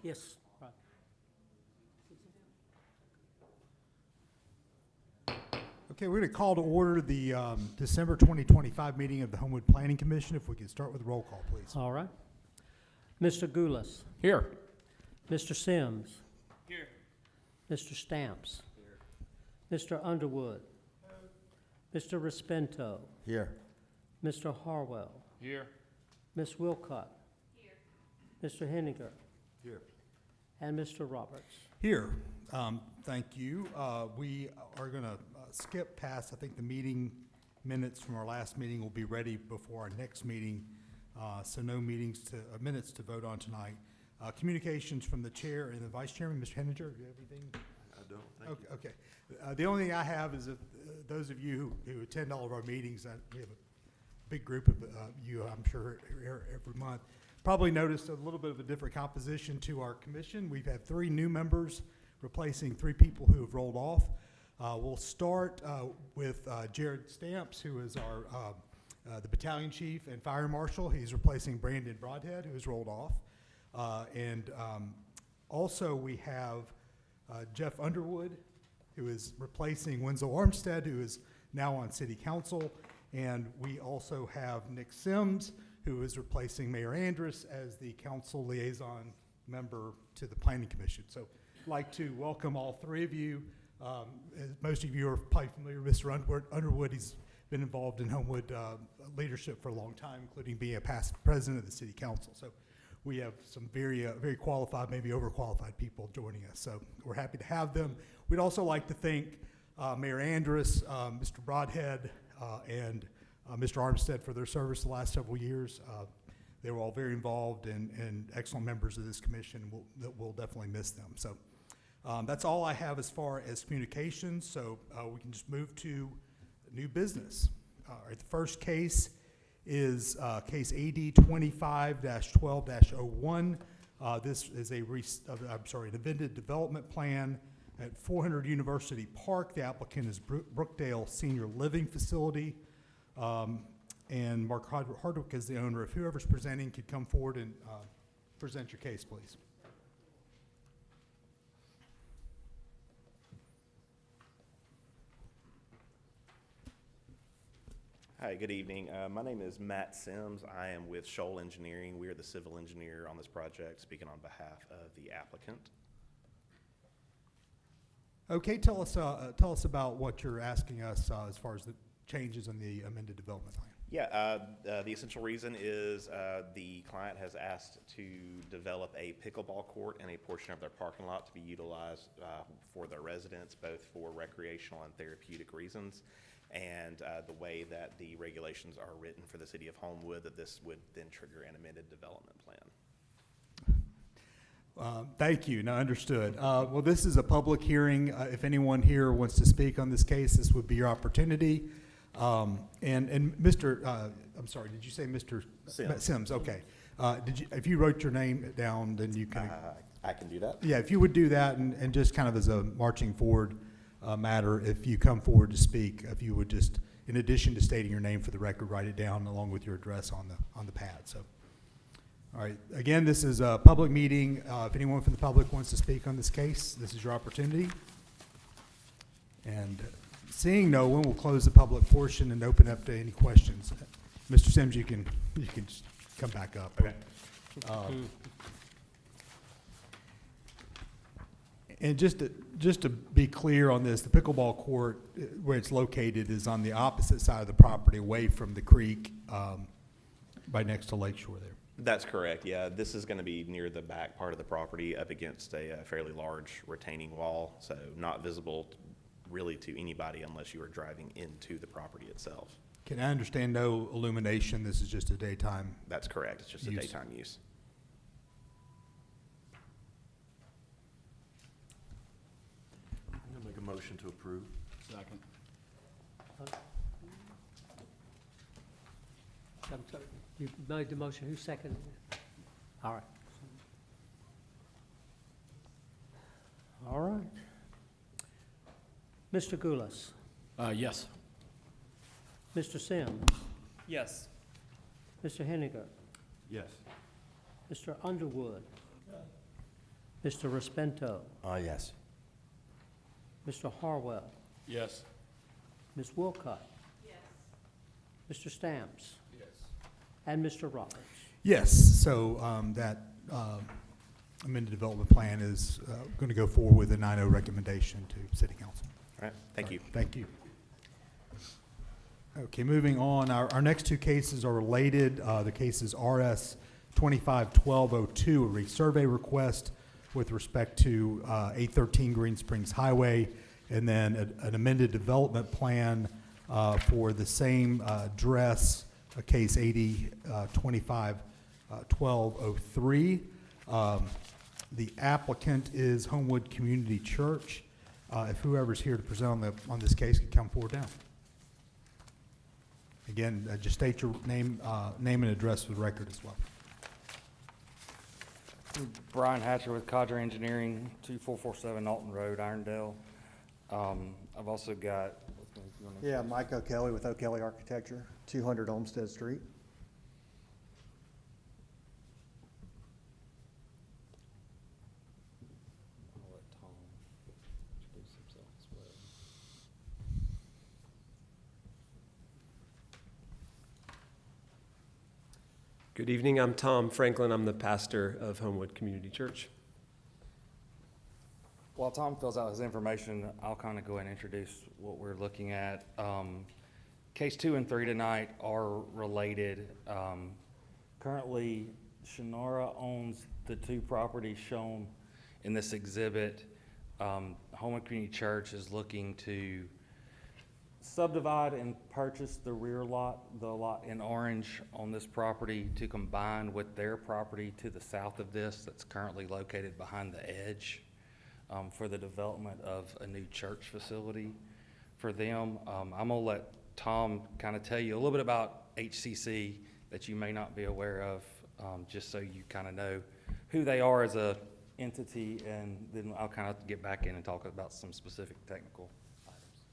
Yes, right. Okay, we're going to call to order the December 2025 meeting of the Homewood Planning Commission. If we could start with a roll call, please. All right. Mr. Goulas. Here. Mr. Sims. Here. Mr. Stamps. Mr. Underwood. Mr. Respento. Here. Mr. Harwell. Here. Ms. Wilcott. Here. Mr. Henniger. Here. And Mr. Roberts. Here. Thank you. We are going to skip past, I think, the meeting minutes from our last meeting will be ready before our next meeting, so no minutes to vote on tonight. Communications from the chair and the vice chairman. Mr. Henniger, do you have anything? I don't think. Okay. The only thing I have is that those of you who attend all of our meetings, we have a big group of you, I'm sure, here every month, probably noticed a little bit of a different composition to our commission. We've had 3 new members replacing 3 people who have rolled off. We'll start with Jared Stamps, who is our the battalion chief and fire marshal. He's replacing Brandon Broadhead, who has rolled off. Also we have Jeff Underwood, who is replacing Winslow Armstead, who is now on city council. And we also have Nick Sims, who is replacing Mayor Andrus as the council liaison member to the planning commission. So I'd like to welcome all 3 of you. As most of you are probably familiar with Mr. Underwood. He's been involved in Homewood leadership for a long time, including being a past president of the city council. So we have some very qualified, maybe overqualified people joining us. So we're happy to have them. We'd also like to thank Mayor Andrus, Mr. Broadhead, and Mr. Armstead for their service the last several years. They were all very involved and excellent members of this commission. We'll definitely miss them. So that's all I have as far as communications. So we can just move to new business. All right, the first case is case AD 25-12-01. This is an amended development plan at 400 University Park. The applicant is Brookdale Senior Living Facility. And Mark Hardwick is the owner. If whoever's presenting could come forward and present your case, please. Hi, good evening. My name is Matt Sims. I am with Shoal Engineering. We are the civil engineer on this project, speaking on behalf of the applicant. Okay, tell us about what you're asking us as far as the changes in the amended development plan. Yeah, the essential reason is the client has asked to develop a pickleball court and a portion of their parking lot to be utilized for their residents, both for recreational and therapeutic reasons. And the way that the regulations are written for the city of Homewood, that this would then trigger an amended development plan. Thank you. Now, understood. Well, this is a public hearing. If anyone here wants to speak on this case, this would be your opportunity. And Mr. I'm sorry, did you say Mr. Sims? Sims, okay. If you wrote your name down, then you can. I can do that. Yeah, if you would do that, and just kind of as a marching forward matter, if you come forward to speak, if you would just, in addition to stating your name for the record, write it down along with your address on the pad. So, all right. Again, this is a public meeting. If anyone from the public wants to speak on this case, this is your opportunity. And seeing no one, we'll close the public portion and open up to any questions. Mr. Sims, you can just come back up. Okay. And just to be clear on this, the pickleball court, where it's located, is on the opposite side of the property, away from the creek, right next to Lakeshore there. That's correct, yeah. This is going to be near the back part of the property up against a fairly large retaining wall, so not visible really to anybody unless you are driving into the property itself. Can I understand no illumination? This is just a daytime? That's correct. It's just a daytime use. I'm going to make a motion to approve. Second. I'm sorry, you made the motion. Who seconded it? All right. All right. Mr. Goulas. Yes. Mr. Sims. Yes. Mr. Henniger. Yes. Mr. Underwood. Mr. Respento, Yes. Mr. Harwell, Yes. Ms. Wilcott. Yes. Mr. Stamps. Yes. And Mr. Roberts. Yes, so that amended development plan is going to go forward with a 9-0 recommendation to City Council. All right, thank you. Thank you. Okay, moving on, our next two cases are related. The case is RS 251202, a resurvey request with respect to 813 Green Springs Highway, and then an amended development plan for the same address, case 80 251203. The applicant is Homewood Community Church. If whoever's here to present on this case could come forward now. Again, just state your name and address for the record as well. Brian Hatcher with Cadre Engineering, 2447 Alton Road, Irondale. I've also got. Yeah, Mike O'Kelly with O'Kelly Architecture, 200 Olmsted Street. I'll let Tom introduce himself as well. Good evening, I'm Tom Franklin. I'm the pastor of Homewood Community Church. While Tom fills out his information, I'll kind of go ahead and introduce what we're looking at. Case 2 and 3 tonight are related. Currently, Shannara owns the two properties shown in this exhibit. Homewood Community Church is looking to subdivide and purchase the rear lot, the lot in orange on this property, to combine with their property to the south of this that's currently located behind the edge, for the development of a new church facility for them. I'm gonna let Tom kind of tell you a little bit about HCC that you may not be aware of, just so you kind of know who they are as a entity, and then I'll kind of get back in and talk about some specific technical items.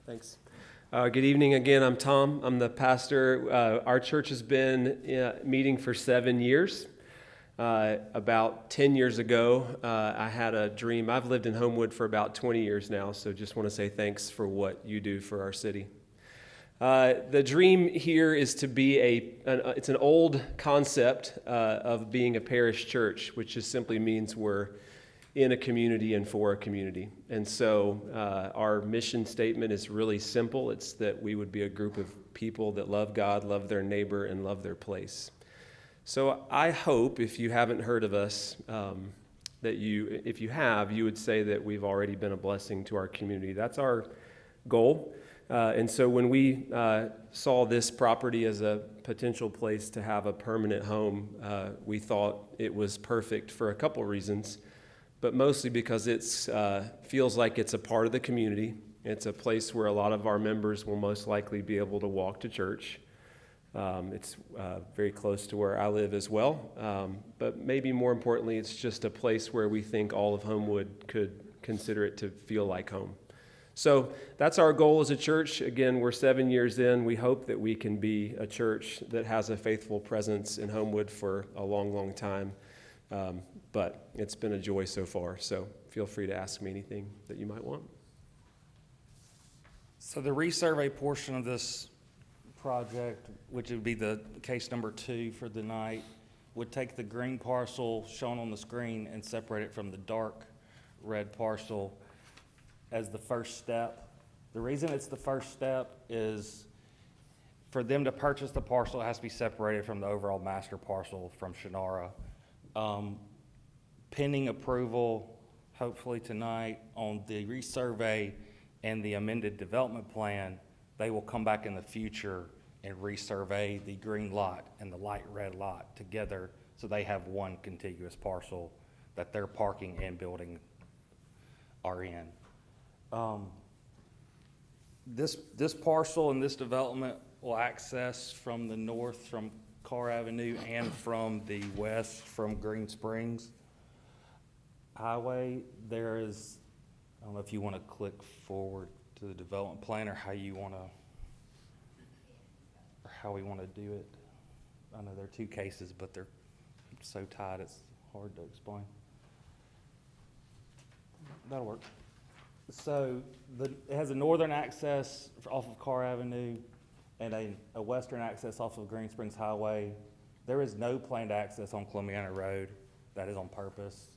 Thanks. Good evening again, I'm Tom. I'm the pastor. Our church has been meeting for 7 years. About 10 years ago, I had a dream. I've lived in Homewood for about 20 years now, so just want to say thanks for what you do for our city. The dream here is to be it's an old concept of being a parish church, which just simply means we're in a community and for a community. And so our mission statement is really simple. It's that we would be a group of people that love God, love their neighbor, and love their place. So I hope, if you haven't heard of us, that if you have, you would say that we've already been a blessing to our community. That's our goal. And so when we saw this property as a potential place to have a permanent home, we thought it was perfect for a couple reasons, but mostly because it feels like it's a part of the community. It's a place where a lot of our members will most likely be able to walk to church. It's very close to where I live as well, but maybe more importantly, it's just a place where we think all of Homewood could consider it to feel like home. So that's our goal as a church. Again, we're 7 years in. We hope that we can be a church that has a faithful presence in Homewood for a long, long time, but it's been a joy so far, so feel free to ask me anything that you might want. So the resurvey portion of this project, which would be the case number 2 for the night, would take the green parcel shown on the screen and separate it from the dark red parcel as the first step. The reason it's the first step is for them to purchase the parcel, it has to be separated from the overall master parcel from Shannara. Pending approval, hopefully tonight, on the resurvey and the amended development plan, they will come back in the future and resurvey the green lot and the light red lot together, so they have one contiguous parcel that their parking and building are in. This parcel and this development will access from the north from Carr Avenue and from the west from Green Springs Highway. There is, I don't know if you want to click forward to the development plan or how you want to, or how we want to do it. I know there are 2 cases, but they're so tight it's hard to explain. That'll work. So it has a northern access off of Carr Avenue and a western access off of Green Springs Highway. There is no planned access on Columbiana Road. That is on purpose.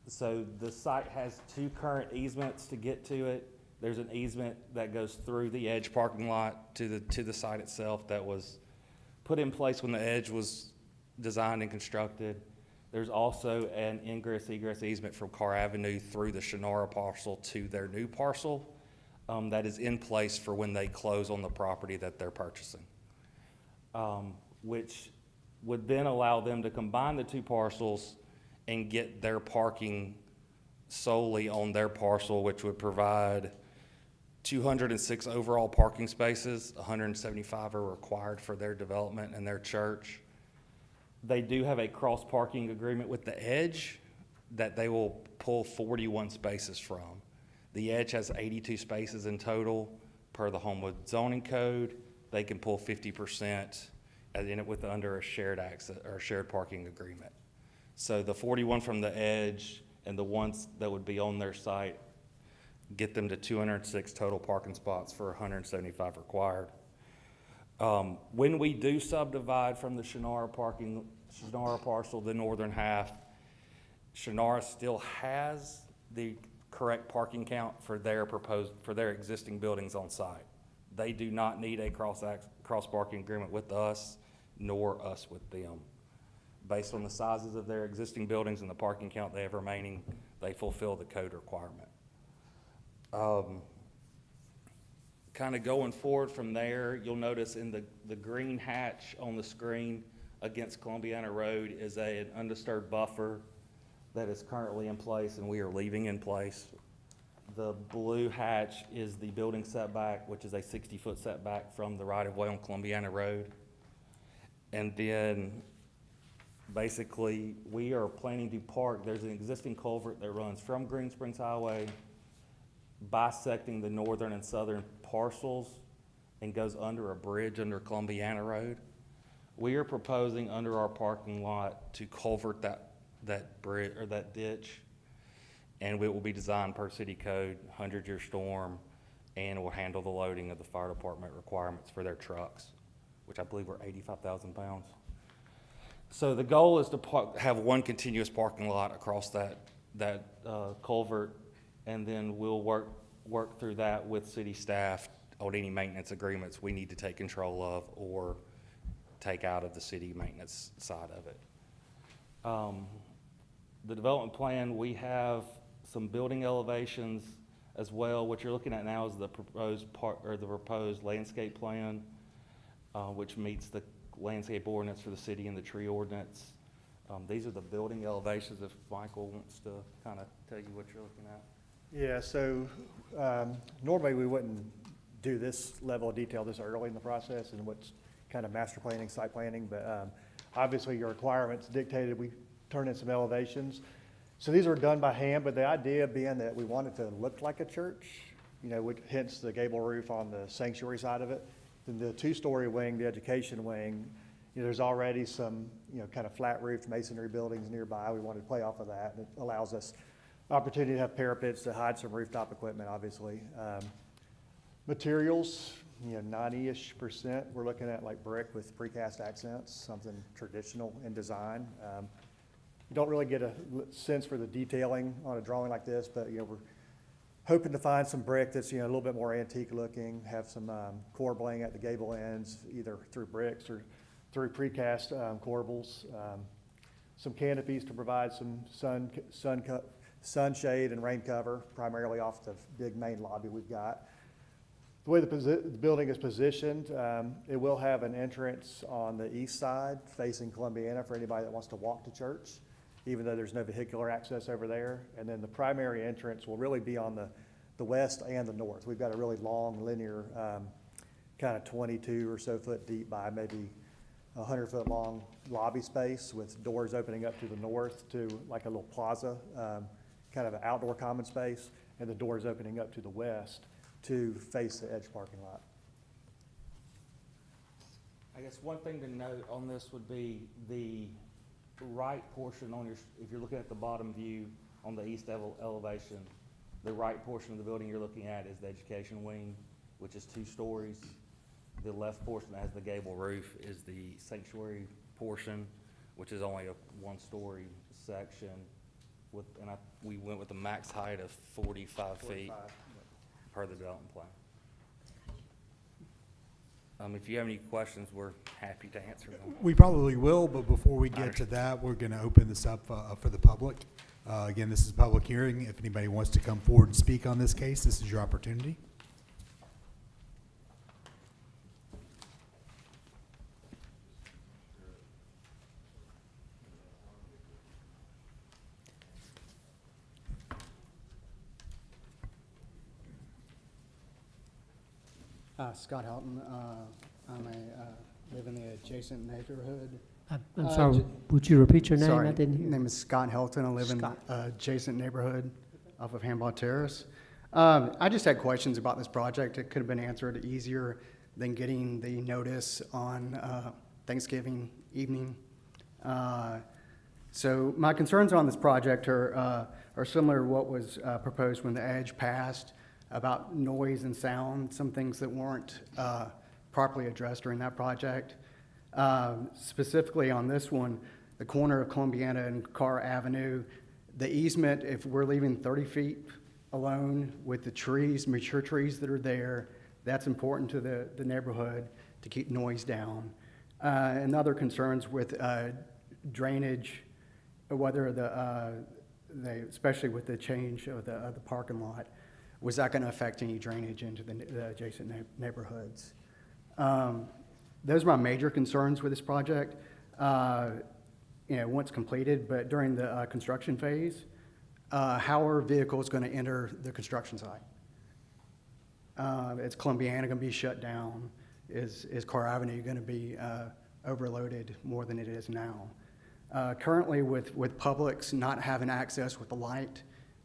So the site has 2 current easements to get to it. There's an easement that goes through the Edge parking lot to the site itself that was put in place when the Edge was designed and constructed. There's also an ingress-egress easement from Carr Avenue through the Shannara parcel to their new parcel that is in place for when they close on the property that they're purchasing, which would then allow them to combine the 2 parcels and get their parking solely on their parcel, which would provide 206 overall parking spaces. 175 are required for their development and their church. They do have a cross-parking agreement with the Edge that they will pull 41 spaces from. The Edge has 82 spaces in total per the Homewood zoning code. They can pull 50% under a shared access or shared parking agreement. So the 41 from the Edge and the ones that would be on their site get them to 206 total parking spots for 175 required. When we do subdivide from the Shannara parcel, the northern half, Shannara still has the correct parking count for their existing buildings on site. They do not need a cross parking agreement with us, nor us with them. Based on the sizes of their existing buildings and the parking count they have remaining, they fulfill the code requirement. Kind of going forward from there, you'll notice in the green hatch on the screen against Columbiana Road is an undisturbed buffer that is currently in place and we are leaving in place. The blue hatch is the building setback, which is a 60-foot setback from the right-of-way on Columbiana Road. And then basically we are planning to park, there's an existing culvert that runs from Green Springs Highway, bisecting the northern and southern parcels and goes under a bridge under Columbiana Road. We are proposing under our parking lot to culvert that bridge or that ditch, and it will be designed per city code, 100-year storm, and will handle the loading of the fire department requirements for their trucks, which I believe were 85,000 pounds. So the goal is to have one continuous parking lot across that culvert, and then we'll work through that with city staff on any maintenance agreements we need to take control of or take out of the city maintenance side of it. The development plan, we have some building elevations as well. What you're looking at now is the proposed landscape plan, which meets the landscape ordinance for the city and the tree ordinance. These are the building elevations if Michael wants to kind of tell you what you're looking at. Yeah, so normally we wouldn't do this level of detail this early in the process and what's kind of master planning, site planning, but obviously your requirements dictated we turn in some elevations. So these were done by hand, but the idea being that we wanted to look like a church, hence the gable roof on the sanctuary side of it. Then the 2-story wing, the education wing, there's already some, kind of flat roofed masonry buildings nearby. We wanted to play off of that, and it allows us opportunity to have parapets to hide some rooftop equipment, obviously. Materials, 90-ish%. We're looking at like brick with precast accents, something traditional in design. You don't really get a sense for the detailing on a drawing like this, but we're hoping to find some brick that's a little bit more antique looking, have some corbelling at the gable ends, either through bricks or through precast corbels. Some canopies to provide some sunshade and rain cover, primarily off the big main lobby we've got. The way the building is positioned, it will have an entrance on the east side facing Columbiana for anybody that wants to walk to church, even though there's no vehicular access over there. And then the primary entrance will really be on the west and the north. We've got a really long linear, kind of 22 or so foot deep by maybe 100-foot long lobby space with doors opening up to the north to like a little plaza, kind of an outdoor common space, and the doors opening up to the west to face the Edge parking lot. I guess one thing to note on this would be the right portion if you're looking at the bottom view, on the east elevation. The right portion of the building you're looking at is the education wing, which is 2 stories. The left portion that has the gable roof is the sanctuary portion, which is only a 1-story section with, we went with a max height of 45 feet per the development plan. If you have any questions, we're happy to answer them. We probably will, but before we get to that, we're going to open this up for the public. Again, this is a public hearing. If anybody wants to come forward and speak on this case, this is your opportunity. Scott Helton. Live in the adjacent neighborhood. I'm sorry, would you repeat your name? Sorry, I didn't hear. name is Scott Helton. I live in Scott. the adjacent neighborhood off of Hambaugh Terrace. I just had questions about this project. It could have been answered easier than getting the notice on Thanksgiving evening. So my concerns on this project are similar to what was proposed when the EDGE passed about noise and sound, some things that weren't properly addressed during that project. Specifically on this one, the corner of Columbiana and Carr Avenue, the easement, if we're leaving 30 feet alone with the trees, mature trees that are there, that's important to the neighborhood to keep noise down. And other concerns with drainage, whether especially with the change of the parking lot, was that going to affect any drainage into the adjacent neighborhoods? Those are my major concerns with this project. Once completed, but during the construction phase, how are vehicles going to enter the construction site? Is Columbiana going to be shut down? Is Carr Avenue going to be overloaded more than it is now? Currently, with Publix not having access with the light,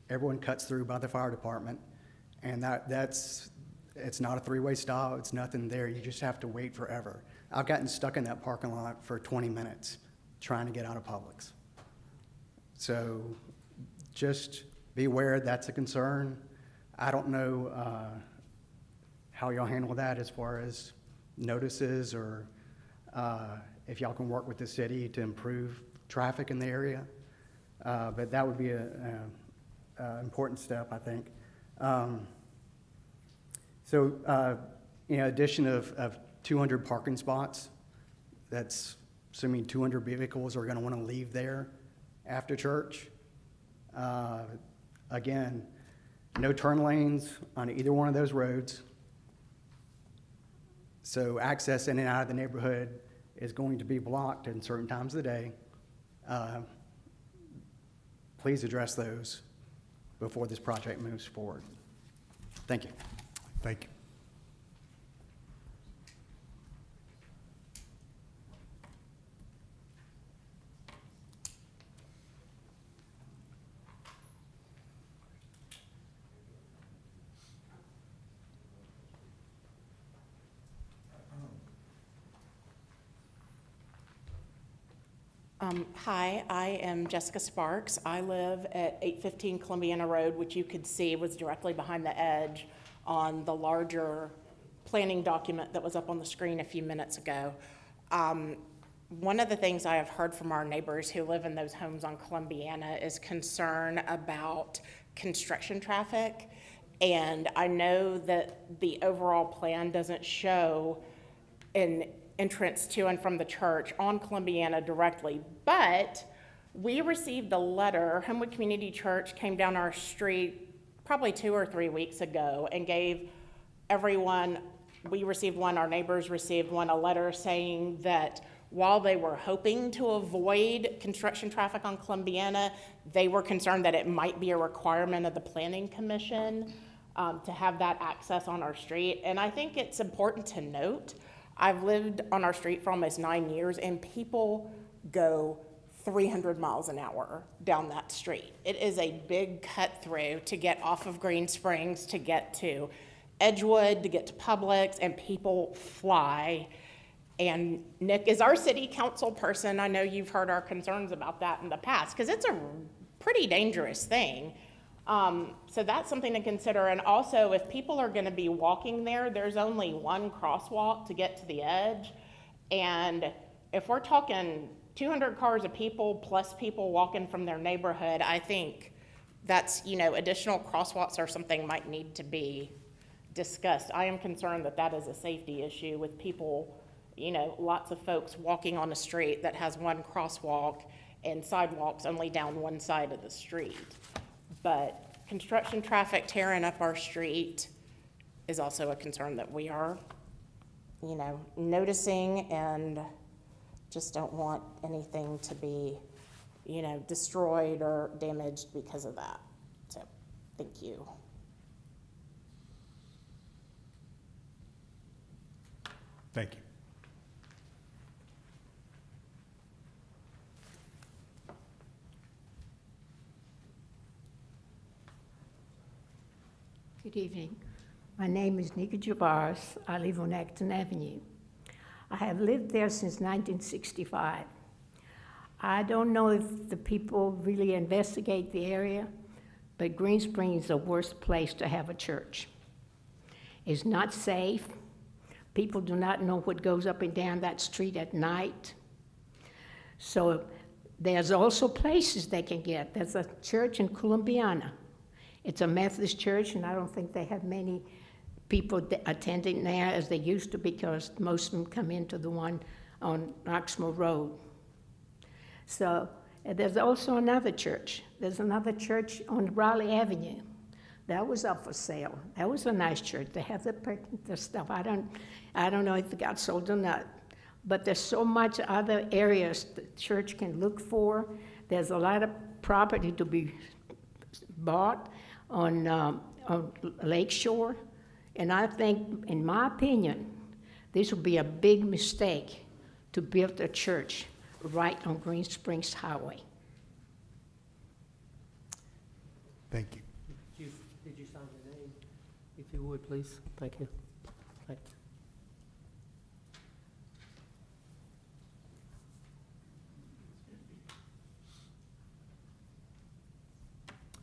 everyone cuts through by the fire department, and it's not a 3-way stop. It's nothing there. You just have to wait forever. I've gotten stuck in that parking lot for 20 minutes trying to get out of Publix. So just be aware that's a concern. I don't know how y'all handle that as far as notices or if y'all can work with the city to improve traffic in the area. But that would be an important step, I think. Addition of 200 parking spots, that's assuming 200 vehicles are going to want to leave there after church. Again, no turn lanes on either one of those roads. So access in and out of the neighborhood is going to be blocked in certain times of the day. Please address those before this project moves forward. Thank you. Thank you. Hi, I am Jessica Sparks. I live at 815 Columbiana Road, which you could see was directly behind the EDGE on the larger planning document that was up on the screen a few minutes ago. One of the things I have heard from our neighbors who live in those homes on Columbiana is concern about construction traffic. And I know that the overall plan doesn't show an entrance to and from the church on Columbiana directly, but we received a letter. Homewood Community Church came down our street probably 2 or 3 weeks ago and gave everyone, we received one, our neighbors received one, a letter saying that while they were hoping to avoid construction traffic on Columbiana, they were concerned that it might be a requirement of the Planning Commission to have that access on our street. And I think it's important to note, I've lived on our street for almost 9 years, and people go 300 miles an hour down that street. It is a big cut through to get off of Green Springs, to get to Edgewood, to get to Publix, and people fly. And Nick is our city council person. I know you've heard our concerns about that in the past, because it's a pretty dangerous thing. So that's something to consider. And also, if people are gonna be walking there, there's only one crosswalk to get to the edge. And if we're talking 200 cars of people plus people walking from their neighborhood, I think that's, additional crosswalks or something might need to be discussed. I am concerned that that is a safety issue with people, lots of folks walking on a street that has one crosswalk and sidewalks only down one side of the street. But construction traffic tearing up our street is also a concern that we are, noticing, and just don't want anything to be, destroyed or damaged because of that. So, thank you. Thank you. Good evening. My name is Nika Javaris. I live on Acton Avenue. I have lived there since 1965. I don't know if the people really investigate the area, but Green Springs is the worst place to have a church. It's not safe. People do not know what goes up and down that street at night. So there's also places they can get. There's a church in Columbiana. It's a Methodist church, and I don't think they have many people attending there as they used to, because most of them come into the one on Oxmoor Road. So there's also another church. There's another church on Raleigh Avenue. That was up for sale. That was a nice church. They have the stuff. I don't know if it got sold or not. But there's so much other areas the church can look for. There's a lot of property to be bought on Lakeshore. And I think, in my opinion, this would be a big mistake to build a church right on Green Springs Highway. Thank you. Did you sign your name? If you would, please. Thank you. Thank you.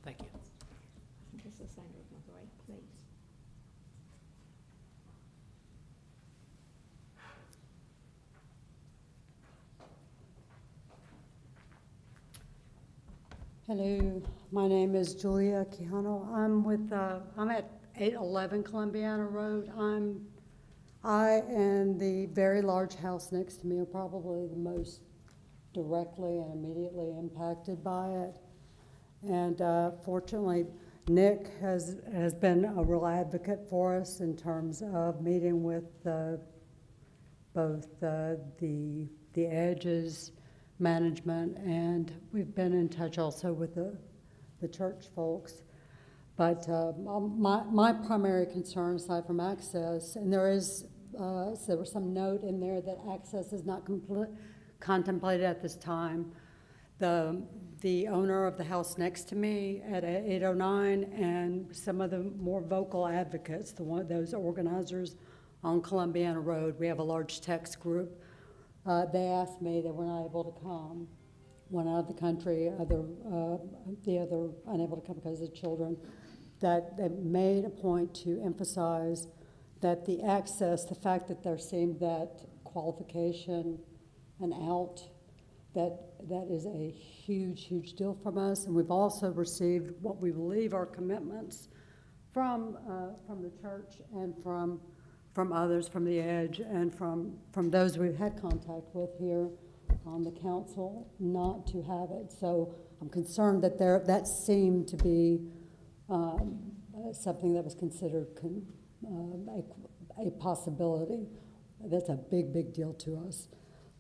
Thank you. Just a sign of my right, please. Hello, my name is Julia Quijano. I'm at 811 Columbiana Road. I and the very large house next to me are probably the most directly and immediately impacted by it. And fortunately, Nick has been a real advocate for us in terms of meeting with both the Edges management, and we've been in touch also with the church folks. But my primary concern, aside from access, and there was some note in there that access is not contemplated at this time. The owner of the house next to me at 809 and some of the more vocal advocates, those organizers on Columbiana Road, we have a large text group. They asked me, they were not able to come. One out of the country, the other unable to come because of children, that they made a point to emphasize that the access, the fact that there seemed that qualification and out, that is a huge, huge deal from us. And we've also received what we believe are commitments from the church and from others, from the Edge, and from those we've had contact with here on the council, not to have it. So I'm concerned that that seemed to be something that was considered a possibility. That's a big, big deal to us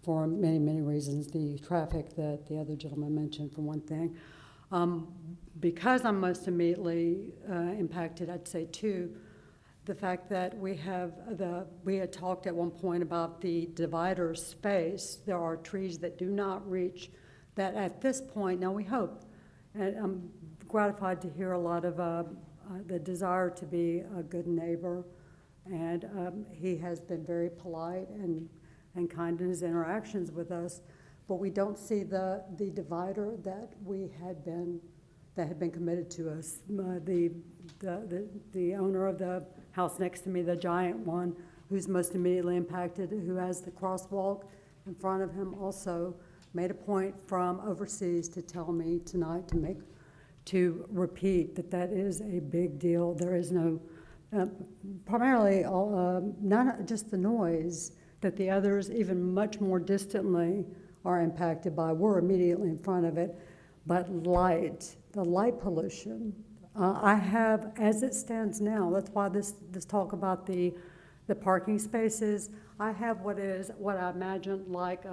for many, many reasons. The traffic that the other gentleman mentioned, for one thing. Because I'm most immediately impacted, I'd say too, the fact that we had talked at one point about the divider space. There are trees that do not reach that at this point. Now we hope, and I'm gratified to hear a lot of the desire to be a good neighbor, and he has been very polite and kind in his interactions with us, but we don't see the divider that we had been that had been committed to us. The owner of the house next to me, the giant one, who's most immediately impacted, who has the crosswalk in front of him, also made a point from overseas to tell me tonight to repeat that is a big deal. There is no, primarily, not just the noise, that the others, even much more distantly, are impacted by. We're immediately in front of it, but the light pollution. I have, as it stands now, that's why this talk about the parking spaces, I have what I imagine like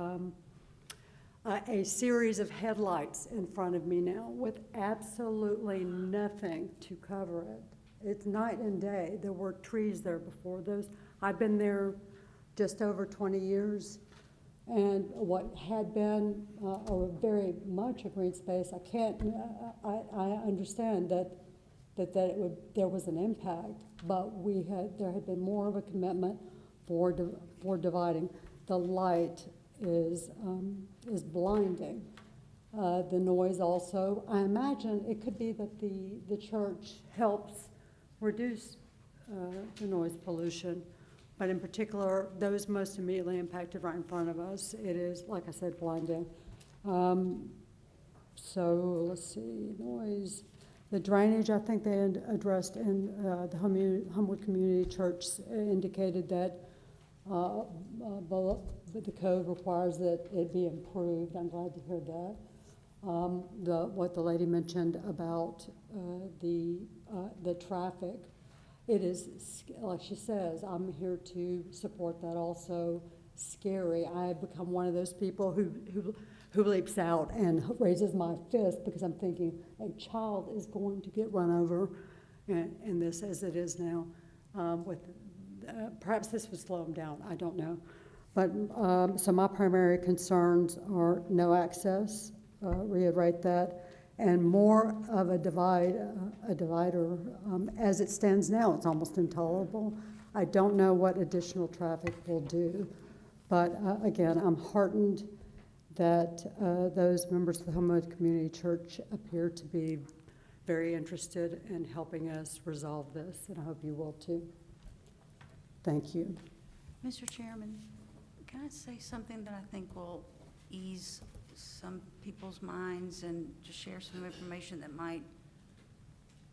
a series of headlights in front of me now with absolutely nothing to cover it. It's night and day. There were trees there before those. I've been there just over 20 years, and what had been very much a green space, I understand that there was an impact, but there had been more of a commitment for dividing. The light is blinding. The noise also, I imagine it could be that the church helps reduce the noise pollution, but in particular, those most immediately impacted right in front of us, it is, like I said, blinding. So let's see, noise. The drainage, I think they had addressed in the Homewood Community Church indicated that the code requires that it be improved. I'm glad to hear that. What the lady mentioned about the traffic, it is, like she says, I'm here to support that also. Scary. I have become one of those people who leaps out and raises my fist because I'm thinking a child is going to get run over in this as it is now. Perhaps this would slow them down. I don't know. But so my primary concerns are no access, reiterate that, and more of a divider. As it stands now, it's almost intolerable. I don't know what additional traffic will do. But again, I'm heartened that those members of the Homewood Community Church appear to be very interested in helping us resolve this, and I hope you will too. Thank you. Mr. Chairman, can I say something that I think will ease some people's minds and just share some information that might,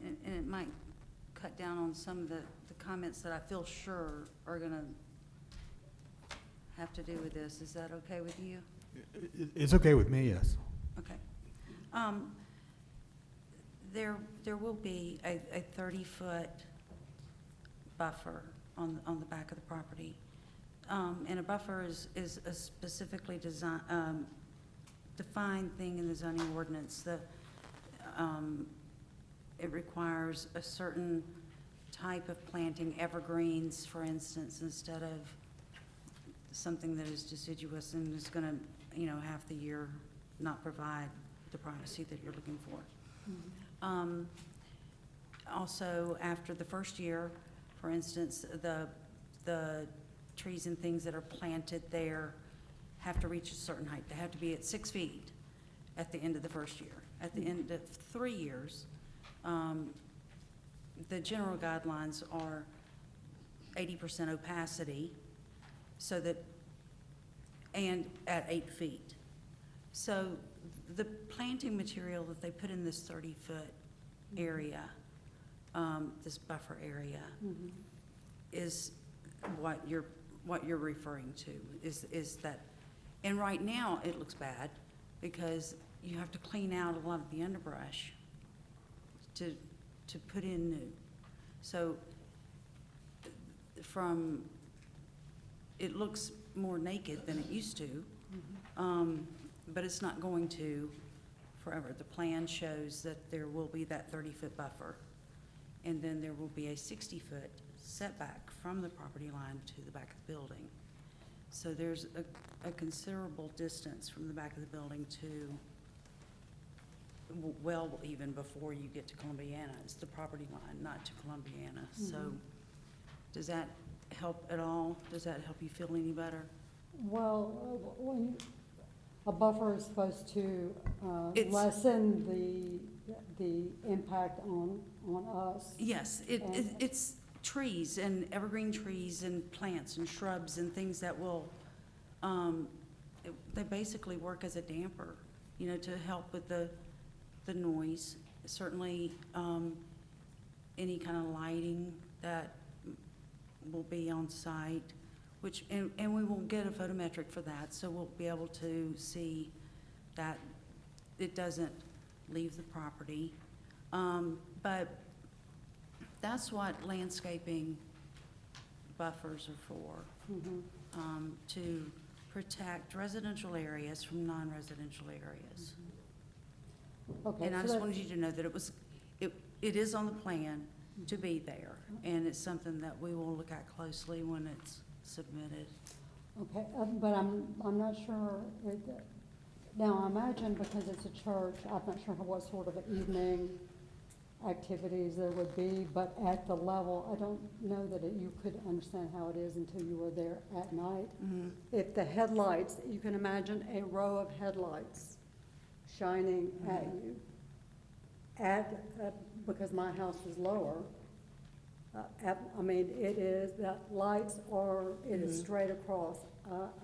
and it might cut down on some of the comments that I feel sure are going to have to do with this. Is that okay with you? It's okay with me, yes. Okay. There will be a 30-foot buffer on the back of the property. And a buffer is a specifically defined thing in the zoning ordinance. It requires a certain type of planting, evergreens, for instance, instead of something that is deciduous and is going to, half the year not provide the privacy that you're looking for. Mm-hmm. Also, after the first year, for instance, the trees and things that are planted there have to reach a certain height. They have to be at 6 feet at the end of the first year. At the end of 3 years, the general guidelines are 80% opacity, so that, and at 8 feet. So the planting material that they put in this 30-foot area, this buffer area, mm-hmm. is what you're referring to, is that, and right now it looks bad because you have to clean out a lot of the underbrush to put in new. So it looks more naked than it used to, mm-hmm. But it's not going to forever. The plan shows that there will be that 30-foot buffer, and then there will be a 60-foot setback from the property line to the back of the building. So there's a considerable distance from the back of the building to, well, even before you get to Columbiana. It's the property line, not to Columbiana. Mm-hmm. So does that help at all? Does that help you feel any better? Well, when a buffer is supposed to lessen the impact on us. Yes, it's trees and evergreen trees and plants and shrubs and things that will, they basically work as a damper, you know, to help with the noise. Certainly, any kind of lighting that will be on site, which, and we will get a photometric for that, so we'll be able to see that it doesn't leave the property. But that's what landscaping buffers are for, to protect residential areas from non-residential areas. Okay, And I so just that- wanted you to know that it is on the plan to be there, and it's something that we will look at closely when it's submitted. Okay, but I'm not sure, now I imagine because it's a church, I'm not sure what sort of evening activities there would be, but at the level, I don't know that you could understand how it is until you were there at night. If the headlights, you can imagine a row of headlights shining at you, because my house is lower, I mean, it is, that lights are, it is straight across.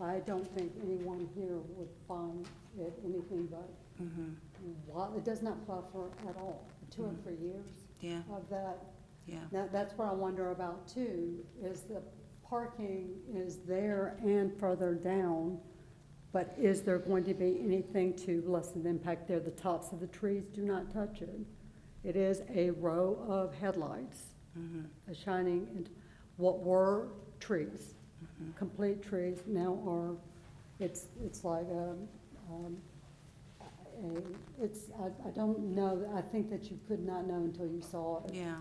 I don't think anyone here would find it anything but, it does not buffer at all, 2 or 3 years Yeah, of that. yeah. Now, that's what I wonder about too, is the parking is there and further down, but is there going to be anything to lessen the impact there? The tops of the trees do not touch it. It is a row of headlights shining into what were trees, complete trees, now are, it's like I don't know, I think that you could not know until you saw it. Yeah,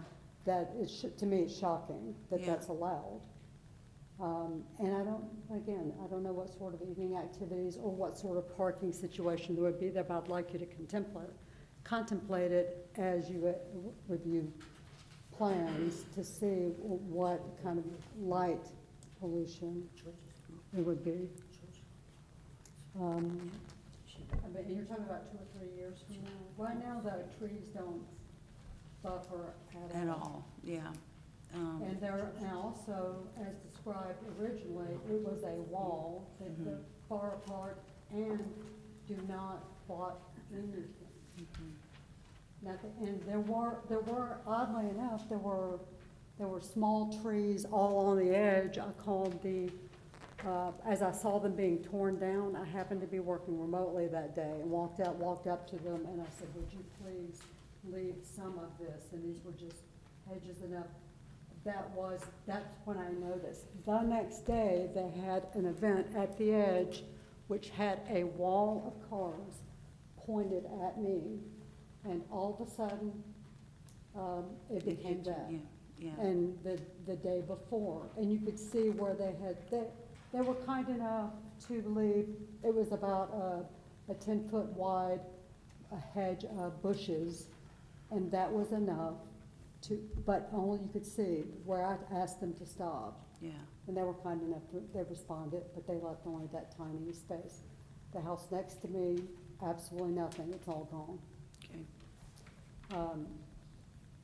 That to me, it's shocking that Yeah. that's allowed. And I don't know what sort of evening activities or what sort of parking situation there would be there, but I'd like you to contemplate it as you review plans to see what kind of light pollution it would be. I mean, you're talking about 2 or 3 years from now. Right now, the trees don't buffer at all, yeah. And there, and also, as described originally, it was a wall that they're far apart and do not block anything. Nothing, and there were, oddly enough, there were small trees all on the edge. I called as I saw them being torn down, I happened to be working remotely that day and walked up to them, and I said, would you please leave some of this? And these were just hedges enough. That's when I noticed. The next day, they had an event at the edge, which had a wall of cars pointed at me, and all of a sudden, it became that. Yeah, And the day before, and you could see where they were kind enough to leave, it was about a 10-foot wide hedge of bushes, and that was enough but only you could see where I asked them to stop. yeah. And they were kind enough, they responded, but they left only that tiny space. The house next to me, absolutely nothing, it's all gone. Okay.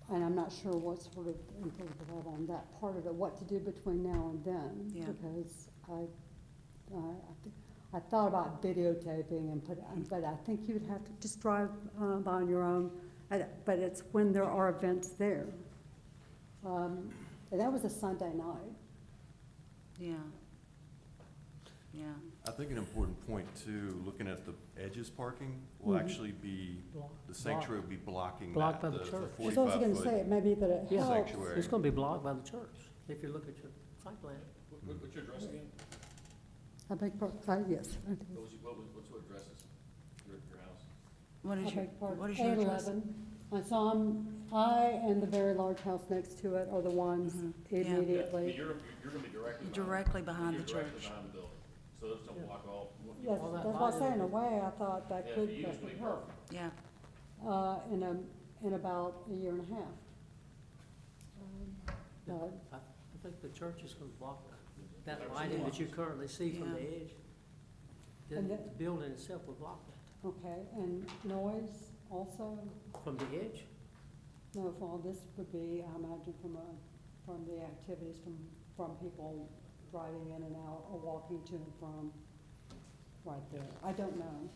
And I'm not sure what sort of input we have on that part of it, what to do between now and then. Yeah. Because I thought about videotaping but I think you'd have to just drive by on your own. But it's when there are events there. And that was a Sunday night. Yeah. Yeah. I think an important point too, looking at the edges parking, will actually be, the sanctuary will be blocking Blocked that, by the church. the That's what I was gonna 45-foot. say, it may be that it Yeah. helps. Sanctuary. It's gonna be blocked by the church, if you look at your site plan. What's your address again? I beg pardon, yes. I do. What's what address is your house? What I is your, beg pardon. what is your address? 811. So I and the very large house next to it are the ones Yeah. immediately. You're gonna be directly. Directly behind the You're directly church. behind the building, so those don't block all. Yes, All that that's what I say, in a volume. way, I thought that Yeah, could for you, it's pretty help. Yeah, In about a year and a half. I think the church is gonna block that lighting that you currently see from the Yeah. edge. And The building itself will block that. Okay, and noise, also? From the edge? No, well, this would be, I imagine, from the activities from people driving in and out or walking to and from right there. I don't know,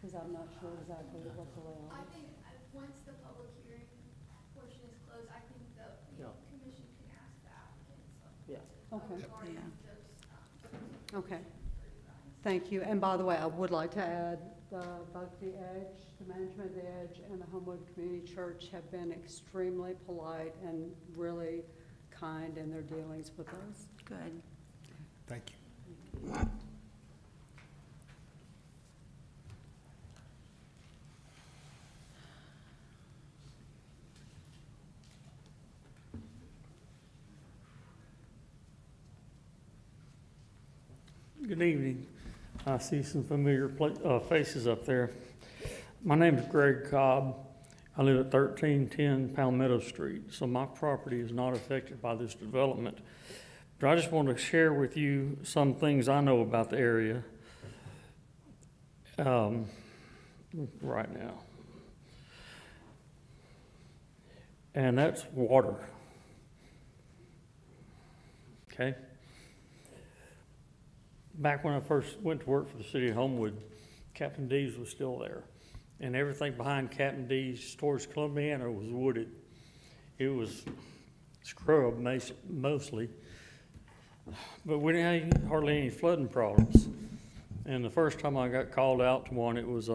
because I'm not sure exactly what the layout I is. think once the public hearing portion is closed, I think the Yeah. commission can ask the applicants. Yeah. Okay. Regarding Yeah. those, Okay. Thank you. And by the way, I would like to add, both the Edge, the management of the Edge and the Homewood Community Church have been extremely polite and really kind in their dealings with us. Good. Thank you. Good evening. I see some familiar faces up there. My name is Greg Cobb. I live at 1310 Palmetto Street, so my property is not affected by this development. But I just want to share with you some things I know about the area right now. And that's water. Okay? Back when I first went to work for the city of Homewood, Captain D's was still there. And everything behind Captain D's towards Columbiana was wooded. It was scrub mostly, but we didn't have hardly any flooding problems. And the first time I got called out to one, it was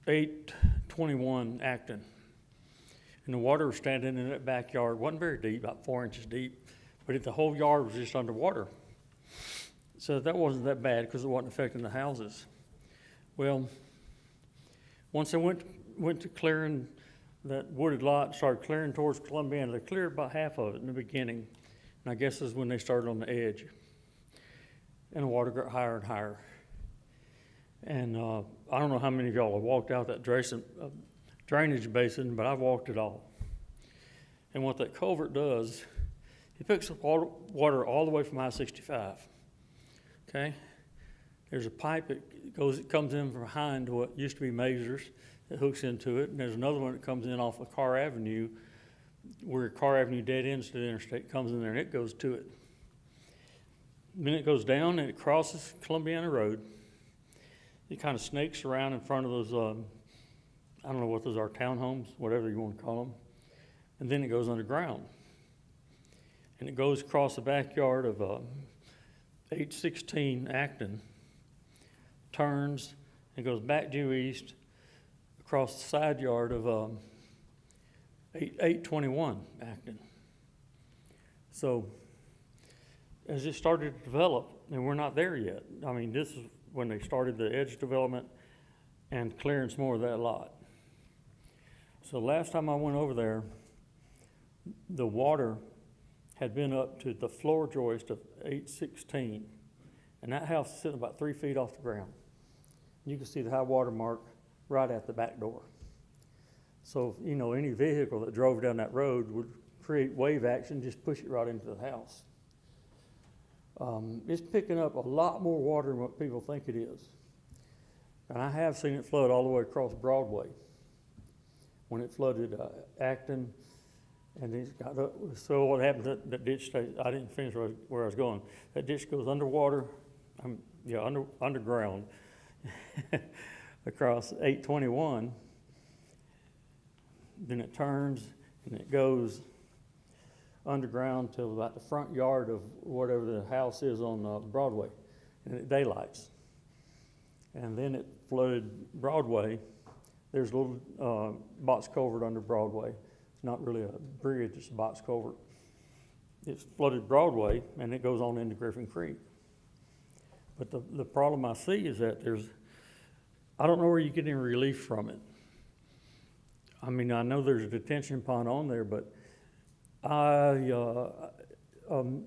821 Acton. And the water was standing in that backyard. It wasn't very deep, about 4 inches deep, but the whole yard was just underwater. So that wasn't that bad because it wasn't affecting the houses. Well, once I went to clearing that wooded lot, started clearing towards Columbiana, they cleared about half of it in the beginning. And I guess this is when they started on the edge. And the water got higher and higher. And I don't know how many of y'all have walked out that drainage basin, but I've walked it all. And what that culvert does, it picks up water all the way from I-65. Okay? There's a pipe that comes in from behind what used to be Mazers that hooks into it, and there's another one that comes in off of Carr Avenue, where Carr Avenue dead ends to the interstate, comes in there and it goes to it. Then it goes down and it crosses Columbiana Road. It kind of snakes around in front of those, I don't know what those are, townhomes, whatever you want to call them. And then it goes underground. And it goes across the backyard of 816 Acton, turns and goes back due east across the side yard of 821 Acton. So as it started to develop, and we're not there yet. I mean, this is when they started the edge development and clearing some more of that lot. So last time I went over there, the water had been up to the floor joist of 816, and that house is sitting about 3 feet off the ground. You can see the high water mark right at the back door. So, you know, any vehicle that drove down that road would create wave action, just push it right into the house. It's picking up a lot more water than what people think it is. And I have seen it flood all the way across Broadway. When it flooded Acton, and it's got up, so what happened, that ditch stays, I didn't finish where I was going. That ditch goes underwater, underground, across 821. Then it turns and it goes underground till about the front yard of whatever the house is on Broadway, and it daylights. And then it flooded Broadway. There's a little box culvert under Broadway. It's not really a bridge, it's a box culvert. It's flooded Broadway, and it goes on into Griffin Creek. But the problem I see is that I don't know where you get any relief from it. I mean, I know there's a detention pond on there, but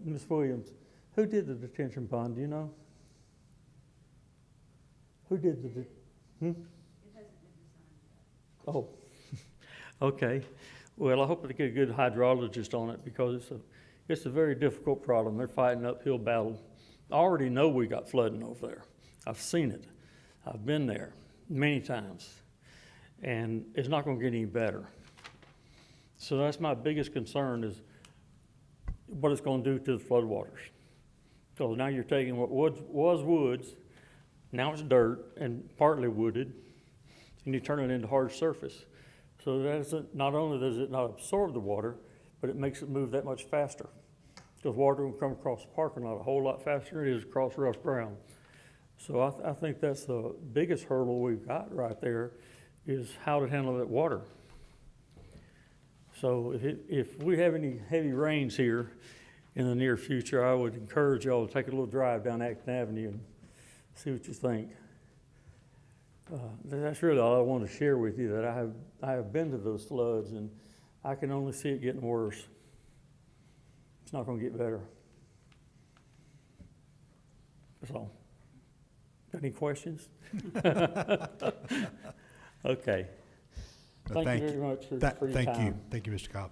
Ms. Williams, who did the detention pond, do you know? Who did the, Oh, okay. Well, I hope they get a good hydrologist on it because it's a very difficult problem. They're fighting an uphill battle. I already know we got flooding over there. I've seen it. I've been there. many times, and it's not gonna get any better. So that's my biggest concern is what it's gonna do to the floodwaters. Because now you're taking what was woods, now it's dirt and partly wooded, and you turn it into hard surface. So that isn't, not only does it not absorb the water, but it makes it move that much faster. Because water will come across the parking lot a whole lot faster than it is across rough ground. So I think that's the biggest hurdle we've got right there, is how to handle that water. So if we have any heavy rains here in the near future, I would encourage y'all to take a little drive down Acton Avenue and see what you think. That's really all I wanted to share with you, that I have been to those floods, and I can only see it getting worse. It's not going to get better. That's all. Got any questions? Okay. Thank you very much for your Thank you. time. Thank you, Mr. Cobb.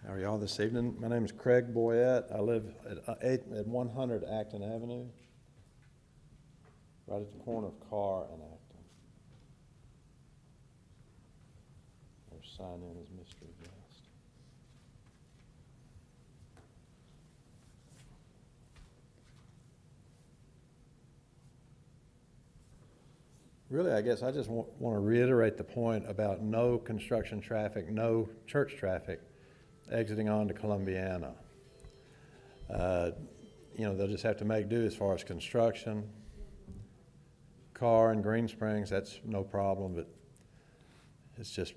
How are y'all this evening? My name is Craig Boyette. I live at 100 Acton Avenue, right at the corner of Carr and Acton. Or sign in as mystery guest. Really, I guess I just want to reiterate the point about no construction traffic, no church traffic exiting onto Columbiana. You know, they'll just have to make do as far as construction. Carr and Green Springs, that's no problem, but it's just,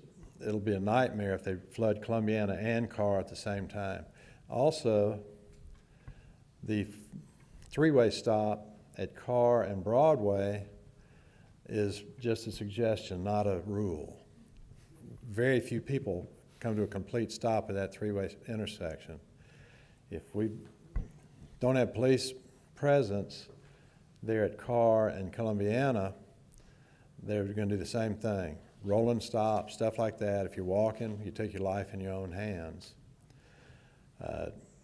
it'll be a nightmare if they flood Columbiana and Carr at the same time. Also, the three-way stop at Carr and Broadway is just a suggestion, not a rule. Very few people come to a complete stop at that three-way intersection. If we don't have police presence there at Carr and Columbiana, they're going to do the same thing. Rolling stop, stuff like that. If you're walking, you take your life in your own hands.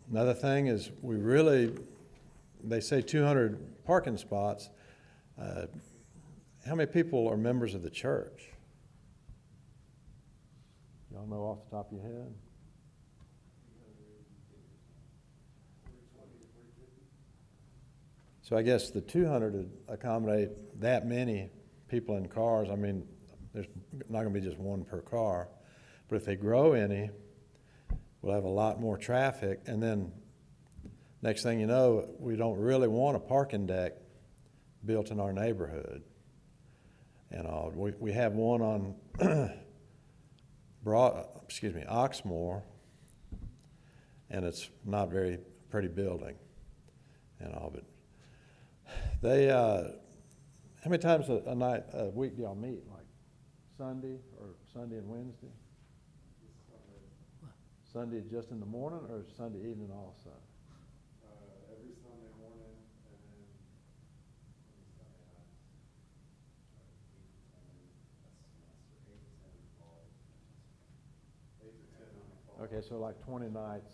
Another thing is they say 200 parking spots. How many people are members of the church? Y'all know off the top of your head? So I guess the 200 would accommodate that many people in cars. I mean, there's not going to be just one per car. But if they grow any, we'll have a lot more traffic. And then next thing you know, we don't really want a parking deck built in our neighborhood. And we have one on Oxmoor, and it's not very pretty building and all, but they, how many times a week do y'all meet? Like Sunday or Sunday and Wednesday? Sunday just in the morning or Sunday evening also? Every Sunday morning and then Okay, so like 20 nights,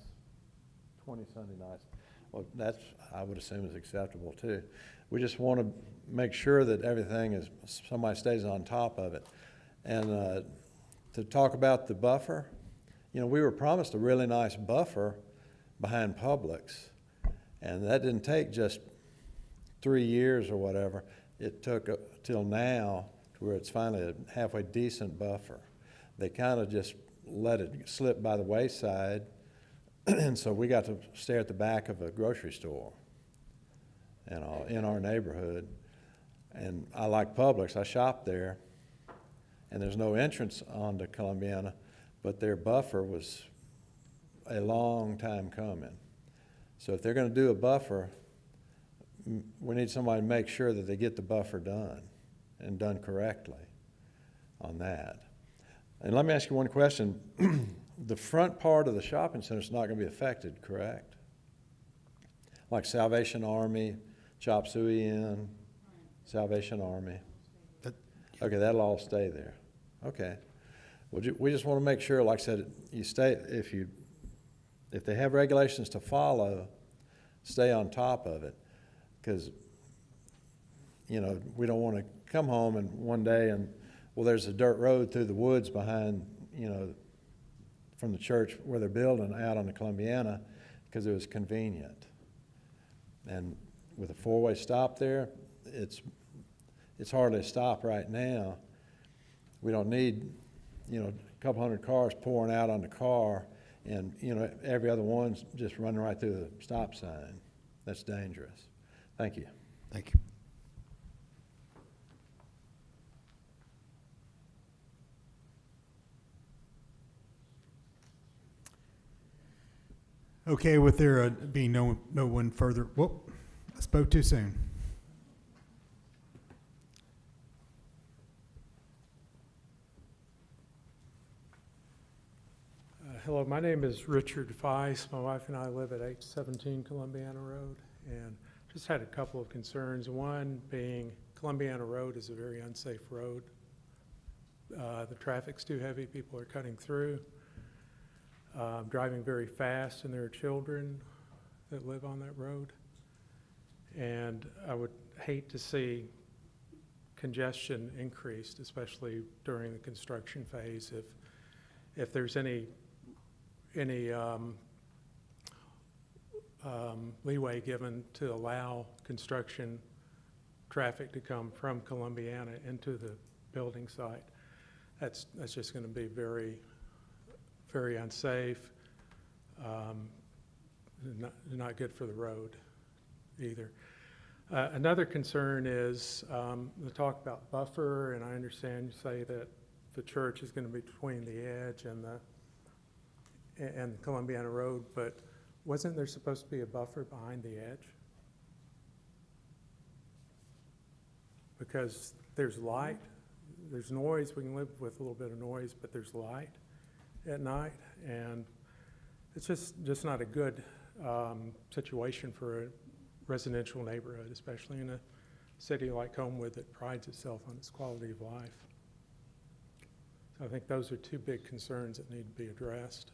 20 Sunday nights. Well, that's, I would assume, is acceptable too. We just want to make sure that everything is, somebody stays on top of it. And to talk about the buffer, you know, we were promised a really nice buffer behind Publix, and that didn't take just 3 years or whatever. It took till now to where it's finally a halfway decent buffer. They kind of just let it slip by the wayside, and so we got to stay at the back of a grocery store and all in our neighborhood. And I like Publix. I shop there, and there's no entrance onto Columbiana, but their buffer was a long time coming. So if they're going to do a buffer, we need somebody to make sure that they get the buffer done and done correctly on that. And let me ask you one question. The front part of the shopping center is not going to be affected, correct? Like Salvation Army, Chop Suey Inn, Salvation Army. Okay, that'll all stay there. Okay. We just want to make sure, like I said, you stay, if they have regulations to follow, stay on top of it. Because, you know, we don't want to come home and one day and, well, there's a dirt road through the woods behind, you know, from the church where they're building out on the Columbiana, because it was convenient. And with a four-way stop there, it's hardly a stop right now. We don't need, you know, a couple hundred cars pouring out on the car and, you know, every other one's just running right through the stop sign. That's dangerous. Thank you. Thank you. Okay, with there being no one further, whoop, I spoke too soon. Hello, my name is Richard Weiss. My wife and I live at 817 Columbiana Road, and just had a couple of concerns. One being Columbiana Road is a very unsafe road. The traffic's too heavy, people are cutting through, driving very fast, and there are children that live on that road. And I would hate to see congestion increased, especially during the construction phase. If there's any leeway given to allow construction traffic to come from Columbiana into the building site, that's just going to be very, very unsafe, not good for the road either. Another concern is the talk about buffer, and I understand you say that the church is going to be between the edge and the Columbiana Road, but wasn't there supposed to be a buffer behind the edge? Because there's light, there's noise, we can live with a little bit of noise, but there's light at night, and it's just not a good situation for a residential neighborhood, especially in a city like Homewood that prides itself on its quality of life. So I think those are two big concerns that need to be addressed.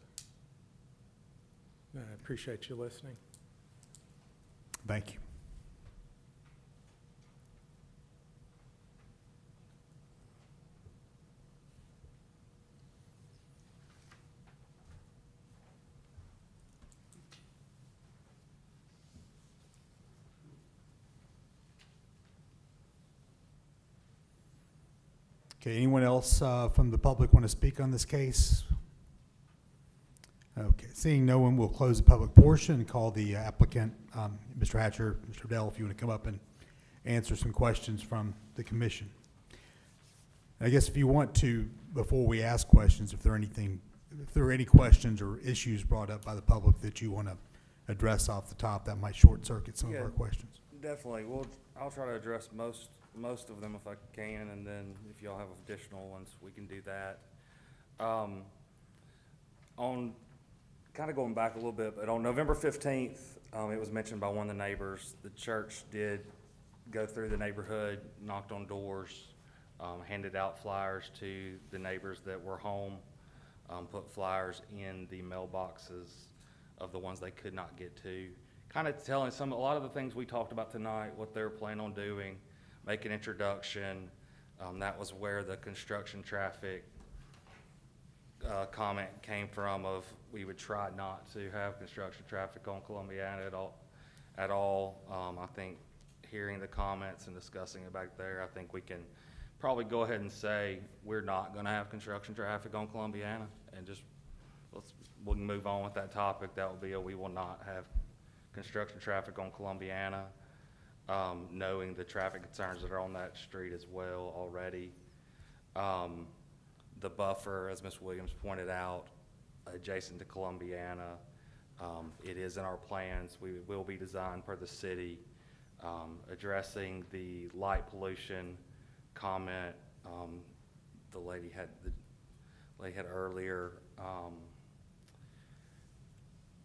I appreciate you listening. Thank you. Okay, anyone else from the public want to speak on this case? Okay, seeing no one, we'll close the public portion and call the applicant, Mr. Hatcher, Mr. Dell, if you want to come up and answer some questions from the commission. I guess if you want to, before we ask questions, if there are any questions or issues brought up by the public that you want to address off the top, that might short circuit some of our questions. Definitely. I'll try to address most of them if I can, and then if y'all have additional ones, we can do that. On kind of going back a little bit, but on November 15th, it was mentioned by one of the neighbors, the church did go through the neighborhood, knocked on doors, handed out flyers to the neighbors that were home, put flyers in the mailboxes of the ones they could not get to, kind of telling a lot of the things we talked about tonight, what they're planning on doing, make an introduction. That was where the construction traffic comment came from, of we would try not to have construction traffic on Columbiana at all. I think hearing the comments and discussing it back there, I think we can probably go ahead and say we're not going to have construction traffic on Columbiana, and just we can move on with that topic. That will be we will not have construction traffic on Columbiana, knowing the traffic concerns that are on that street as well already. The buffer, as Ms. Williams pointed out, adjacent to Columbiana, it is in our plans. We will be designed per the city, addressing the light pollution comment the lady had earlier.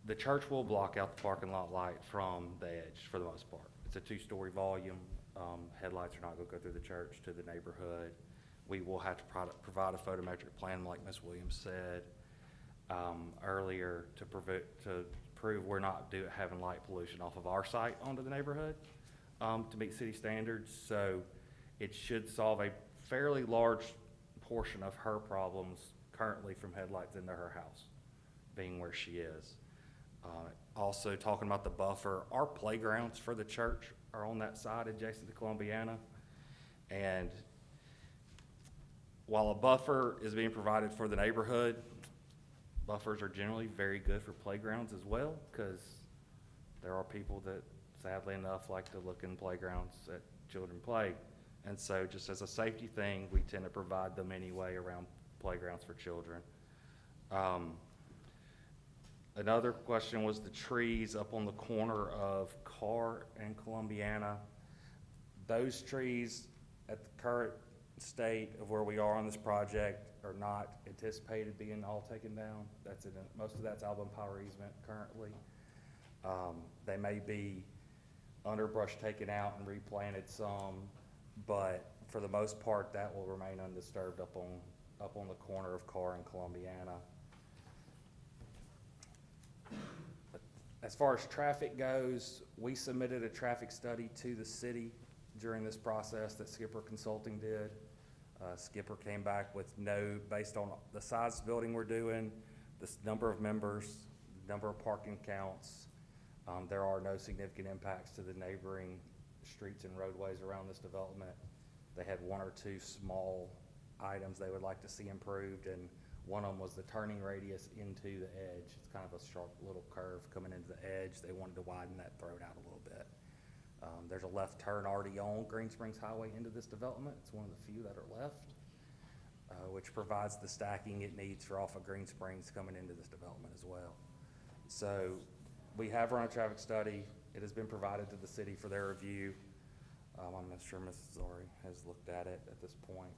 The church will block out the parking lot light from the edge for the most part. It's a 2-story volume. Headlights are not going to go through the church to the neighborhood. we will have to provide a photometric plan, like Ms. Williams said earlier, to prove we're not having light pollution off of our site onto the neighborhood to meet city standards. So it should solve a fairly large portion of her problems currently from headlights into her house, being where she is. Also, talking about the buffer, our playgrounds for the church are on that side adjacent to Columbiana. And while a buffer is being provided for the neighborhood, buffers are generally very good for playgrounds as well, because there are people that, sadly enough, like to look in playgrounds that children play. And so just as a safety thing, we tend to provide them anyway around playgrounds for children. Another question was the trees up on the corner of Carr and Columbiana. Those trees at the current state of where we are on this project are not anticipated being all taken down. Most of that's Alabama Power easement currently. They may be underbrush taken out and replanted some, but for the most part, that will remain undisturbed up on the corner of Carr and Columbiana. As far as traffic goes, we submitted a traffic study to the city during this process that Skipper Consulting did. Skipper came back with based on the size of the building we're doing, the number of members, number of parking counts, there are no significant impacts to the neighboring streets and roadways around this development. They had one or two small items they would like to see improved, and one of them was the turning radius into the edge. It's kind of a sharp little curve coming into the edge. They wanted to widen that throat out a little bit. There's a left turn already on Green Springs Highway into this development. It's one of the few that are left, which provides the stacking it needs for off of Green Springs coming into this development as well. So we have run a traffic study. It has been provided to the city for their review. I'm not sure Mrs. Zari has looked at it at this point.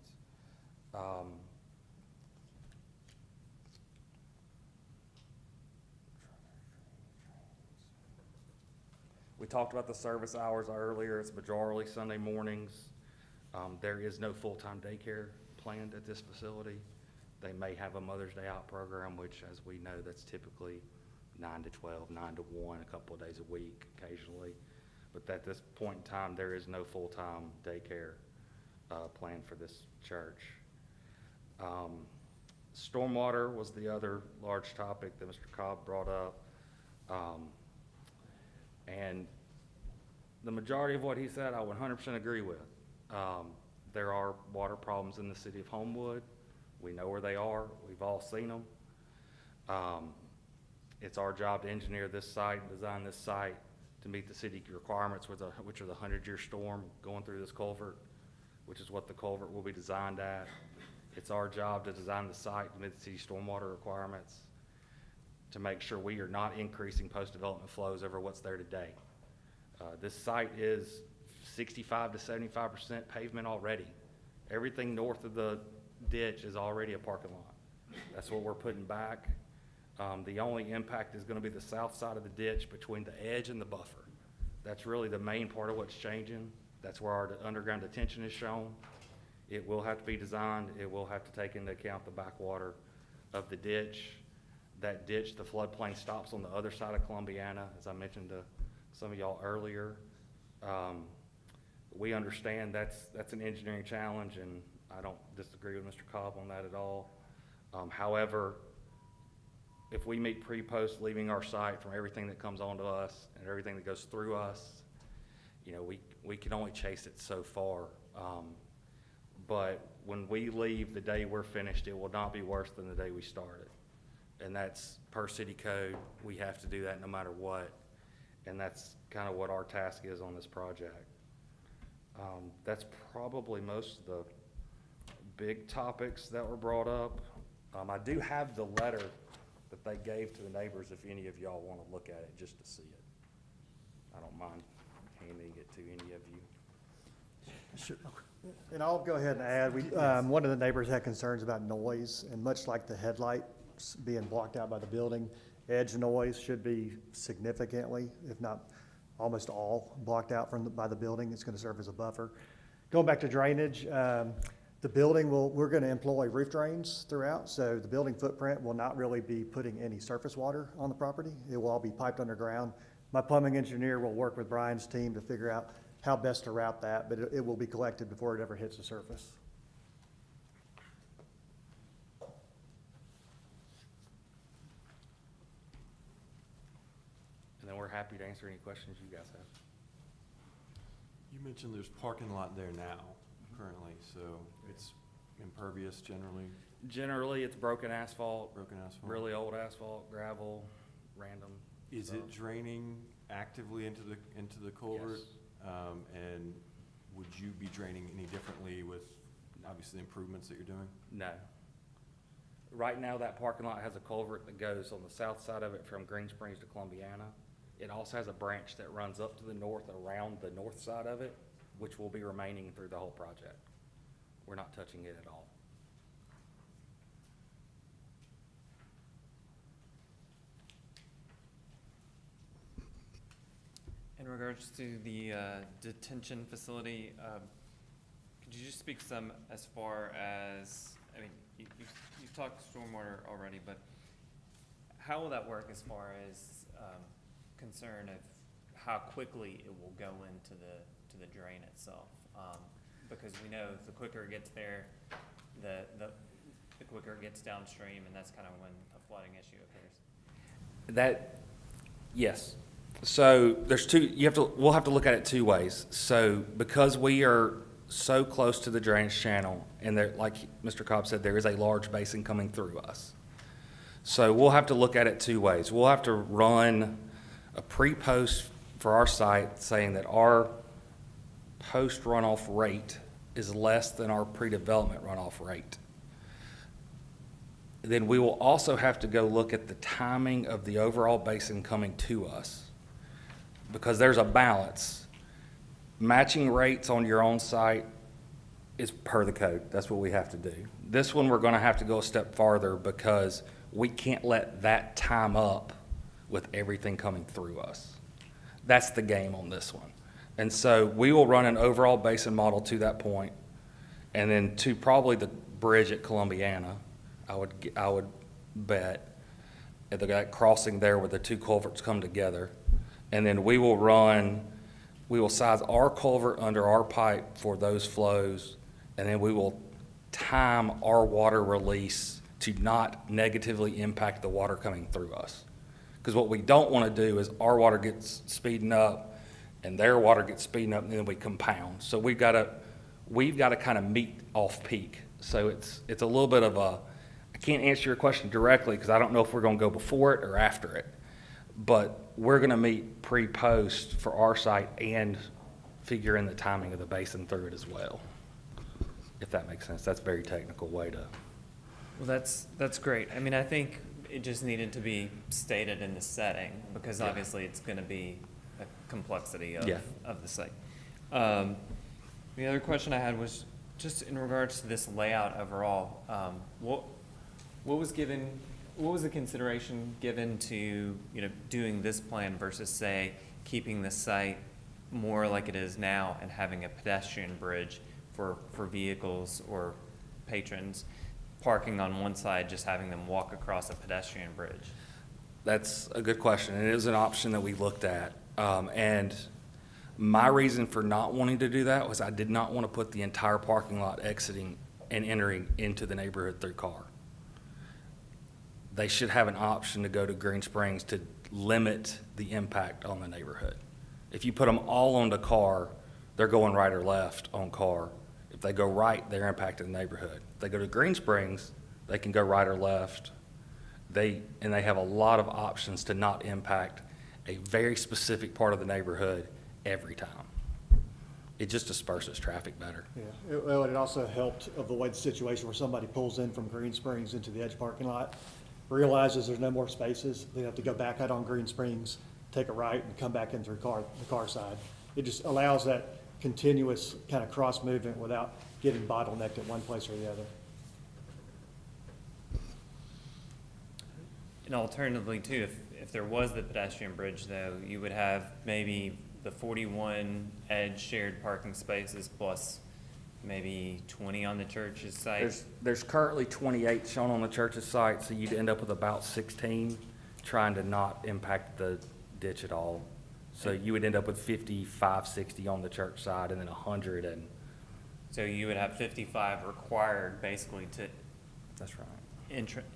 We talked about the service hours earlier. It's majorly Sunday mornings. There is no full-time daycare planned at this facility. They may have a Mother's Day Out program, which, as we know, that's typically 9 to 12, 9 to 1, a couple of days a week occasionally. But at this point in time, there is no full-time daycare planned for this church. Stormwater was the other large topic that Mr. Cobb brought up. And the majority of what he said, I 100% agree with. There are water problems in the city of Homewood. We know where they are. We've all seen them. It's our job to engineer this site and design this site to meet the city requirements, which are the 100-year storm going through this culvert, which is what the culvert will be designed at. It's our job to design the site to meet the city stormwater requirements, to make sure we are not increasing post-development flows over what's there today. This site is 65 to 75% pavement already. Everything north of the ditch is already a parking lot. That's what we're putting back. The only impact is going to be the south side of the ditch between the edge and the buffer. That's really the main part of what's changing. That's where our underground detention is shown. It will have to be designed. It will have to take into account the backwater of the ditch. That ditch, the floodplain stops on the other side of Columbiana, as I mentioned to some of y'all earlier. We understand that's an engineering challenge, and I don't disagree with Mr. Cobb on that at all. However, if we meet pre-post leaving our site from everything that comes onto us and everything that goes through us, you know, we can only chase it so far. But when we leave the day we're finished, it will not be worse than the day we started. And that's per city code. We have to do that no matter what. And that's kind of what our task is on this project. That's probably most of the big topics that were brought up. I do have the letter that they gave to the neighbors if any of y'all want to look at it just to see it. I don't mind handing it to any of you. Sure. And I'll go ahead and add, one of the neighbors had concerns about noise, and much like the headlights being blocked out by the building, edge noise should be significantly, if not almost all, blocked out by the building. It's going to serve as a buffer. Going back to drainage, The building we're gonna employ roof drains throughout, so the building footprint will not really be putting any surface water on the property. It will all be piped underground. My plumbing engineer will work with Brian's team to figure out how best to route that, but it will be collected before it ever hits the surface. And then we're happy to answer any questions you guys have. You mentioned there's parking lot there now, currently, so it's impervious generally, Generally, it's broken asphalt, broken asphalt? really old asphalt, gravel, random. Is it stuff. draining actively into the culvert? Yes. And would you be draining any differently with, obviously, the improvements that you're doing? No. Right now, that parking lot has a culvert that goes on the south side of it from Green Springs to Columbiana. It also has a branch that runs up to the north around the north side of it, which will be remaining through the whole project. We're not touching it at all. In regards to the detention facility, could you just speak some as far as, I mean, you've talked stormwater already, but how will that work as far as concern of how quickly it will go into the drain itself? Because we know the quicker it gets there, the quicker it gets downstream, and that's kind of when a flooding issue occurs. Yes. So there's we'll have to look at it two ways. So because we are so close to the drainage channel, and there, like Mr. Cobb said, there is a large basin coming through us. So we'll have to look at it two ways. We'll have to run a pre-post for our site saying that our post runoff rate is less than our pre-development runoff rate. Then we will also have to go look at the timing of the overall basin coming to us, because there's a balance. Matching rates on your own site is per the code. That's what we have to do. This one, we're gonna have to go a step farther because we can't let that time up with everything coming through us. That's the game on this one. And so we will run an overall basin model to that point, and then to probably the bridge at Columbiana, I would bet, at that crossing there where the two culverts come together. And then we will size our culvert under our pipe for those flows, and then we will time our water release to not negatively impact the water coming through us. Because what we don't want to do is our water gets speeding up and their water gets speeding up, and then we compound. So we've got to kind of meet off peak. So it's a little bit of a, I can't answer your question directly because I don't know if we're going to go before it or after it. But we're going to meet pre-post for our site and figure in the timing of the basin through it as well, if that makes sense. That's a very technical way to. Well, that's great. I mean, I think it just needed to be stated in the setting, because obviously it's going to be a complexity of the site. The other question I had was just in regards to this layout overall. What was the consideration given to, doing this plan versus, say, keeping the site more like it is now and having a pedestrian bridge for vehicles or patrons parking on one side, just having them walk across a pedestrian bridge? That's a good question, and it is an option that we looked at. And my reason for not wanting to do that was I did not want to put the entire parking lot exiting and entering into the neighborhood through car. They should have an option to go to Green Springs to limit the impact on the neighborhood. If you put them all on the car, they're going right or left on car. If they go right, they're impacting the neighborhood. If they go to Green Springs, they can go right or left. They have a lot of options to not impact a very specific part of the neighborhood every time. It just disperses traffic better. Yeah, well, it also helped avoid the situation where somebody pulls in from Green Springs into the edge parking lot, realizes there's no more spaces, they have to go back out on Green Springs, take a right, and come back in through the car side. It just allows that continuous kind of cross movement without getting bottlenecked at one place or the other. And alternatively too, if there was the pedestrian bridge though, you would have maybe the 41 edge shared parking spaces plus maybe 20 on the church's site? There's currently 28 shown on the church's site, so you'd end up with about 16, trying to not impact the ditch at all. So you would end up with 55, 60 on the church side, and then 100 and. So you would have 55 required basically to That's right.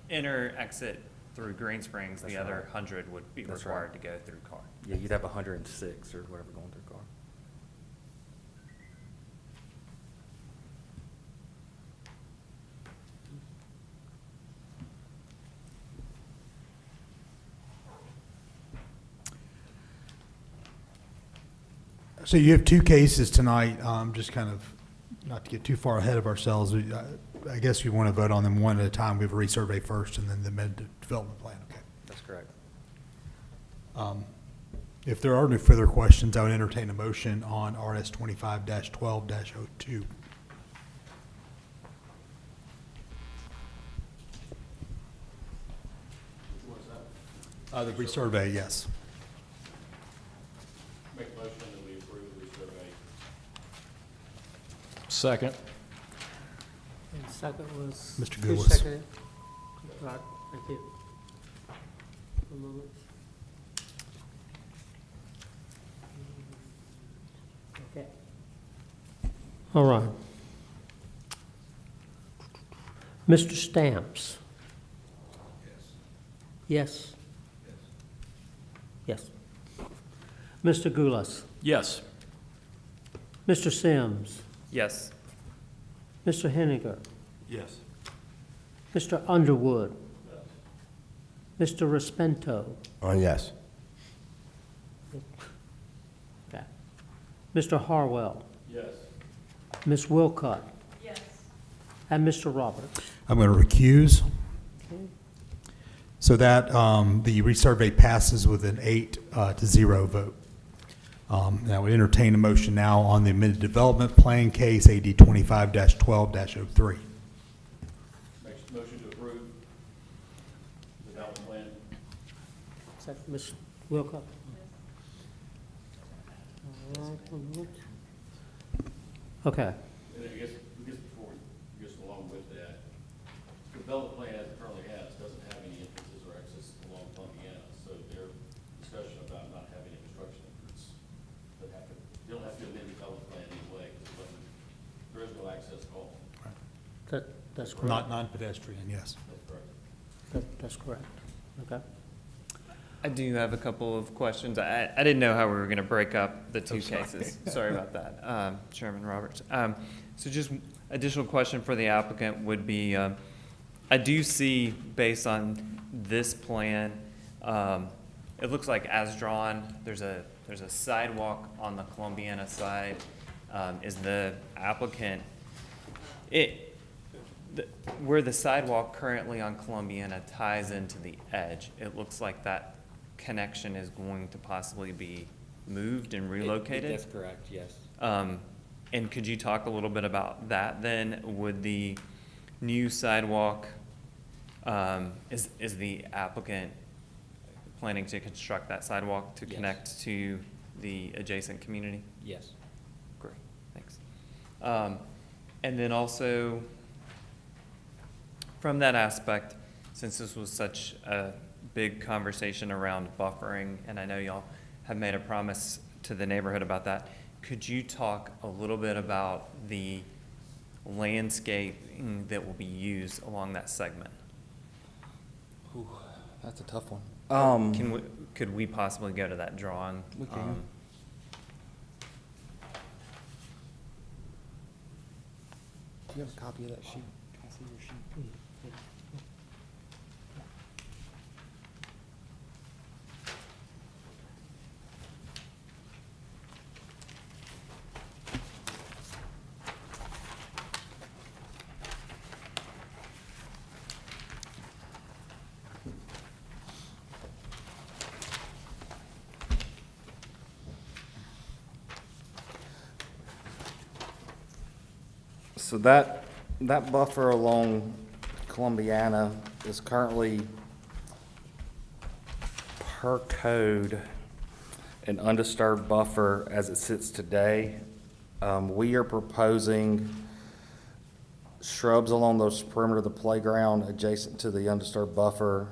enter, exit through Green Springs. That's The other right. 100 would be That's required right. to go through car. Yeah, you'd have 106 or whatever going through car. So you have two cases tonight, just kind of, not to get too far ahead of ourselves, I guess you want to vote on them one at a time. We have a resurvey first and then the amended development plan, okay? That's correct. If there are no further questions, I would entertain a motion on RS 25-12-02. The resurvey, yes. Make a motion that we approve the resurvey. Second. And second was? Mr. Who Goulas. seconded? Right, thank you. One moment. Okay. All right. Mr. Stamps? Yes. Yes. Mr. Goulas? Yes. Mr. Sims? Yes. Mr. Henniger? Yes. Mr. Underwood? Mr. Respento? Yes. Okay. Mr. Harwell? Yes. Ms. Wilcott? Yes. And Mr. Roberts? I'm going to recuse. So that, the resurvey passes with an 8-0 vote. And I would entertain a motion now on the amended development plan case AD 25-12-03. Motion to approve the development plan. Second, Ms. Wilcott? All right, 1 minute. Okay. And I guess before we go along with that, the development plan as it currently has doesn't have any entrances or exits along Columbiana. So their discussion about not having a construction entrance, they don't have to amend the development plan anyway, because there is no access at all. That's correct. Not non-pedestrian, yes. That's correct. That's correct. Okay. I do have a couple of questions. I didn't know how we were going to break up the two sorry. cases. Sorry about that, Chairman Roberts. So just additional question for the applicant would be, I do see, based on this plan, it looks like as drawn, there's a sidewalk on the Columbiana side. Is the applicant, where the sidewalk currently on Columbiana ties into the edge, it looks like that connection is going to possibly be moved and relocated? That's correct, yes. And could you talk a little bit about that then? Would the new sidewalk, is the applicant planning to construct that sidewalk to Yes. connect to the adjacent community? Yes. Great, thanks. And then also, from that aspect, since this was such a big conversation around buffering, and I know y'all have made a promise to the neighborhood about that, could you talk a little bit about the landscaping that will be used along that segment? Ooh, that's a tough one. Could we possibly go to that drawing? We can. Do you have a copy of that sheet? Can I see your sheet? So that buffer along Columbiana is currently, per code, an undisturbed buffer as it sits today. We are proposing shrubs along the perimeter of the playground adjacent to the undisturbed buffer,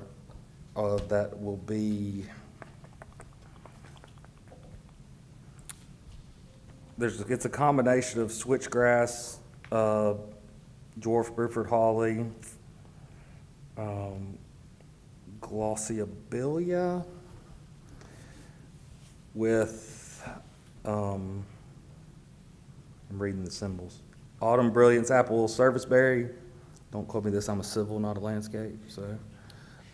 that will be, it's a combination of switchgrass, dwarf Burford holly, glossabilia with, I'm reading the symbols. Autumn brilliance apple serviceberry. Don't quote me this, I'm a civil, not a landscape, so.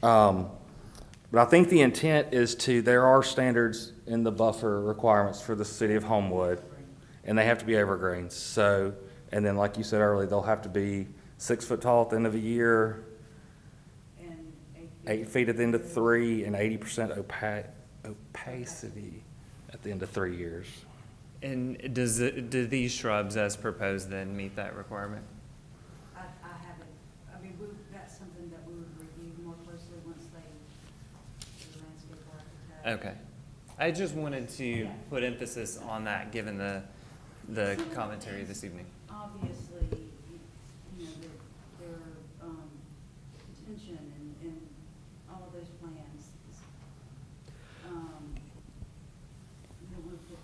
But I think the intent is there are standards in the buffer requirements for the city of Homewood, and they have to be evergreens. So, and then like you said earlier, they'll have to be 6 foot tall at the end of a year, 8 feet at the end of 3, and 80% opacity at the end of 3 years. And do these shrubs as proposed then meet that requirement? I haven't, I mean, that's something that we would review more closely once they do the landscape architect. Okay. I just wanted to put emphasis on that, given the commentary this evening. Obviously, you know, their intention and all of those plans, you don't want to put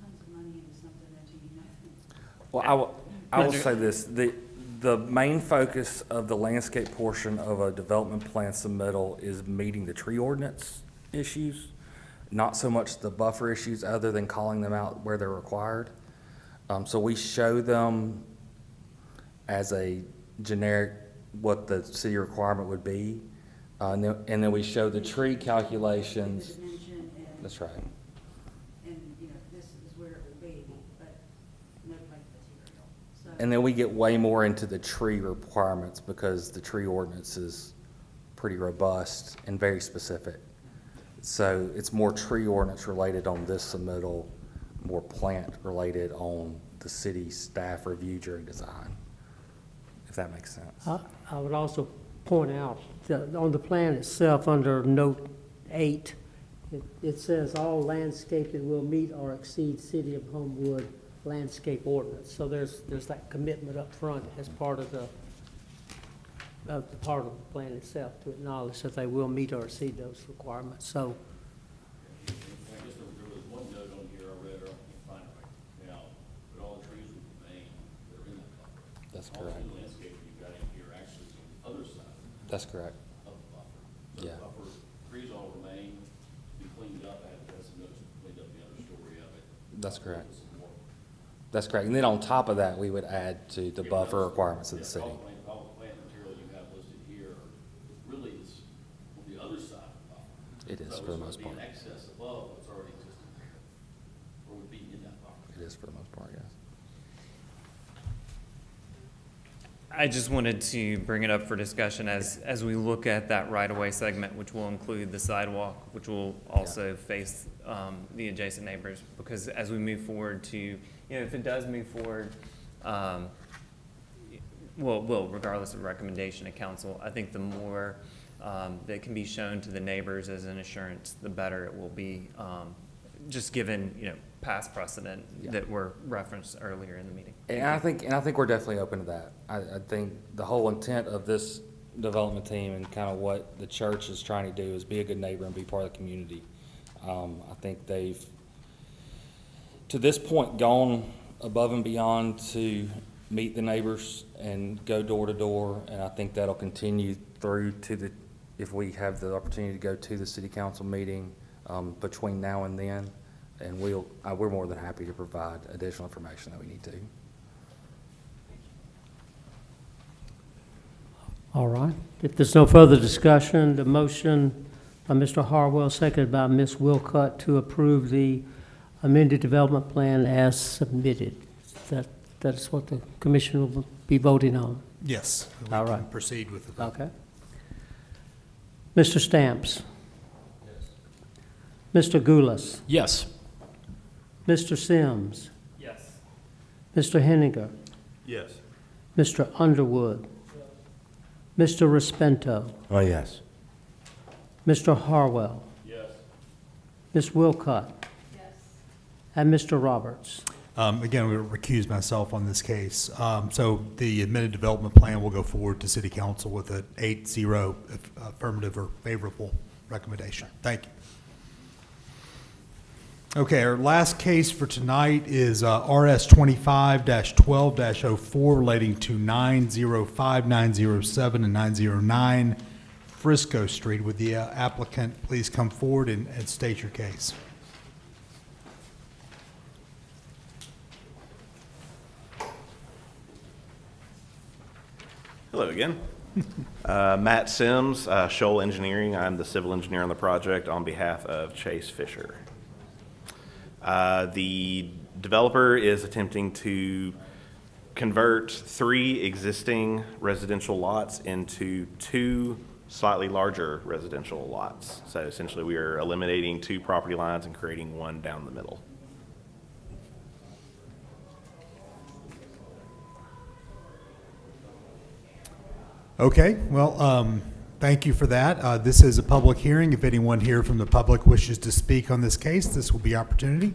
tons of money into something that you know. Well, I will say this, the main focus of the landscape portion of a development plan submittal is meeting the tree ordinance issues, not so much the buffer issues, other than calling them out where they're required. So we show them as a generic, what the city requirement would be, and then we show the tree calculations. That's right. And, you know, this is where it will be, but no plant material, so. And then we get way more into the tree requirements because the tree ordinance is pretty robust and very specific. So it's more tree ordinance related on this submittal, more plant related on the city staff review during design, if that makes sense. I would also point out that on the plan itself, under note 8, it says all landscaping will meet or exceed City of Homewood landscape ordinance. So there's that commitment up front as part of the plan itself to acknowledge that they will meet or exceed those requirements. So I guess there was one note on here I read, or I can't find it right now, but all the trees will remain that are in that buffer. That's correct. All the landscaping you've got in here actually is on the other side That's correct. of the buffer. So Yeah. the buffer, trees all remain, be cleaned up, I had some notes, cleaned up the other story of it. That's correct. Some more. That's correct. And then on top of that, we would add to the buffer requirements of the Yeah, city. all the plant material you have listed here really is on the other side of the buffer. It is So for the it's most gonna part. be in excess above what's already existing there, or would be in that buffer. It is for the most part, yes. I just wanted to bring it up for discussion as we look at that right-of-way segment, which will include the sidewalk, which will also face the adjacent neighbors, because as we move forward to, you know, if it does move forward, well, regardless of recommendation of council, I think the more that can be shown to the neighbors as an assurance, the better it will be, just given, you know, past precedent that were referenced earlier in the meeting. And I think we're definitely open to that. I think the whole intent of this development team and kind of what the church is trying to do is be a good neighbor and be part of the community. I think they've, to this point, gone above and beyond to meet the neighbors and go door to door, and I think that'll continue through to the, if we have the opportunity to go to the city council meeting between now and then, and we're more than happy to provide additional information that we need to. all right. If there's no further discussion, the motion by Mr. Harwell, seconded by Ms. Wilcott, to approve the amended development plan as submitted. That's what the commission will be voting on. Yes. we All can right. Proceed with the vote. Okay. Mr. Stamps? Mr. Goulas? Yes. Mr. Sims? Yes. Mr. Henninger? Yes. Mr. Underwood? Mr. Respento? Oh, yes. Mr. Harwell? Yes. Ms. Wilcott? Yes. And Mr. Roberts? Again, we recuse myself on this case. So the amended development plan will go forward to city council with an 8-0 affirmative or favorable recommendation. Thank you. Okay, our last case for tonight is RS 25-12-04 relating to 905, 907, and 909 Frisco Street. Would the applicant please come forward and state your case? Hello again. Matt Sims, Shoal Engineering. I'm the civil engineer on the project on behalf of Chase Fisher. The developer is attempting to convert 3 existing residential lots into 2 slightly larger residential lots. So essentially we are eliminating 2 property lines and creating 1 down the middle. Okay, well, thank you for that. This is a public hearing. If anyone here from the public wishes to speak on this case, this will be opportunity.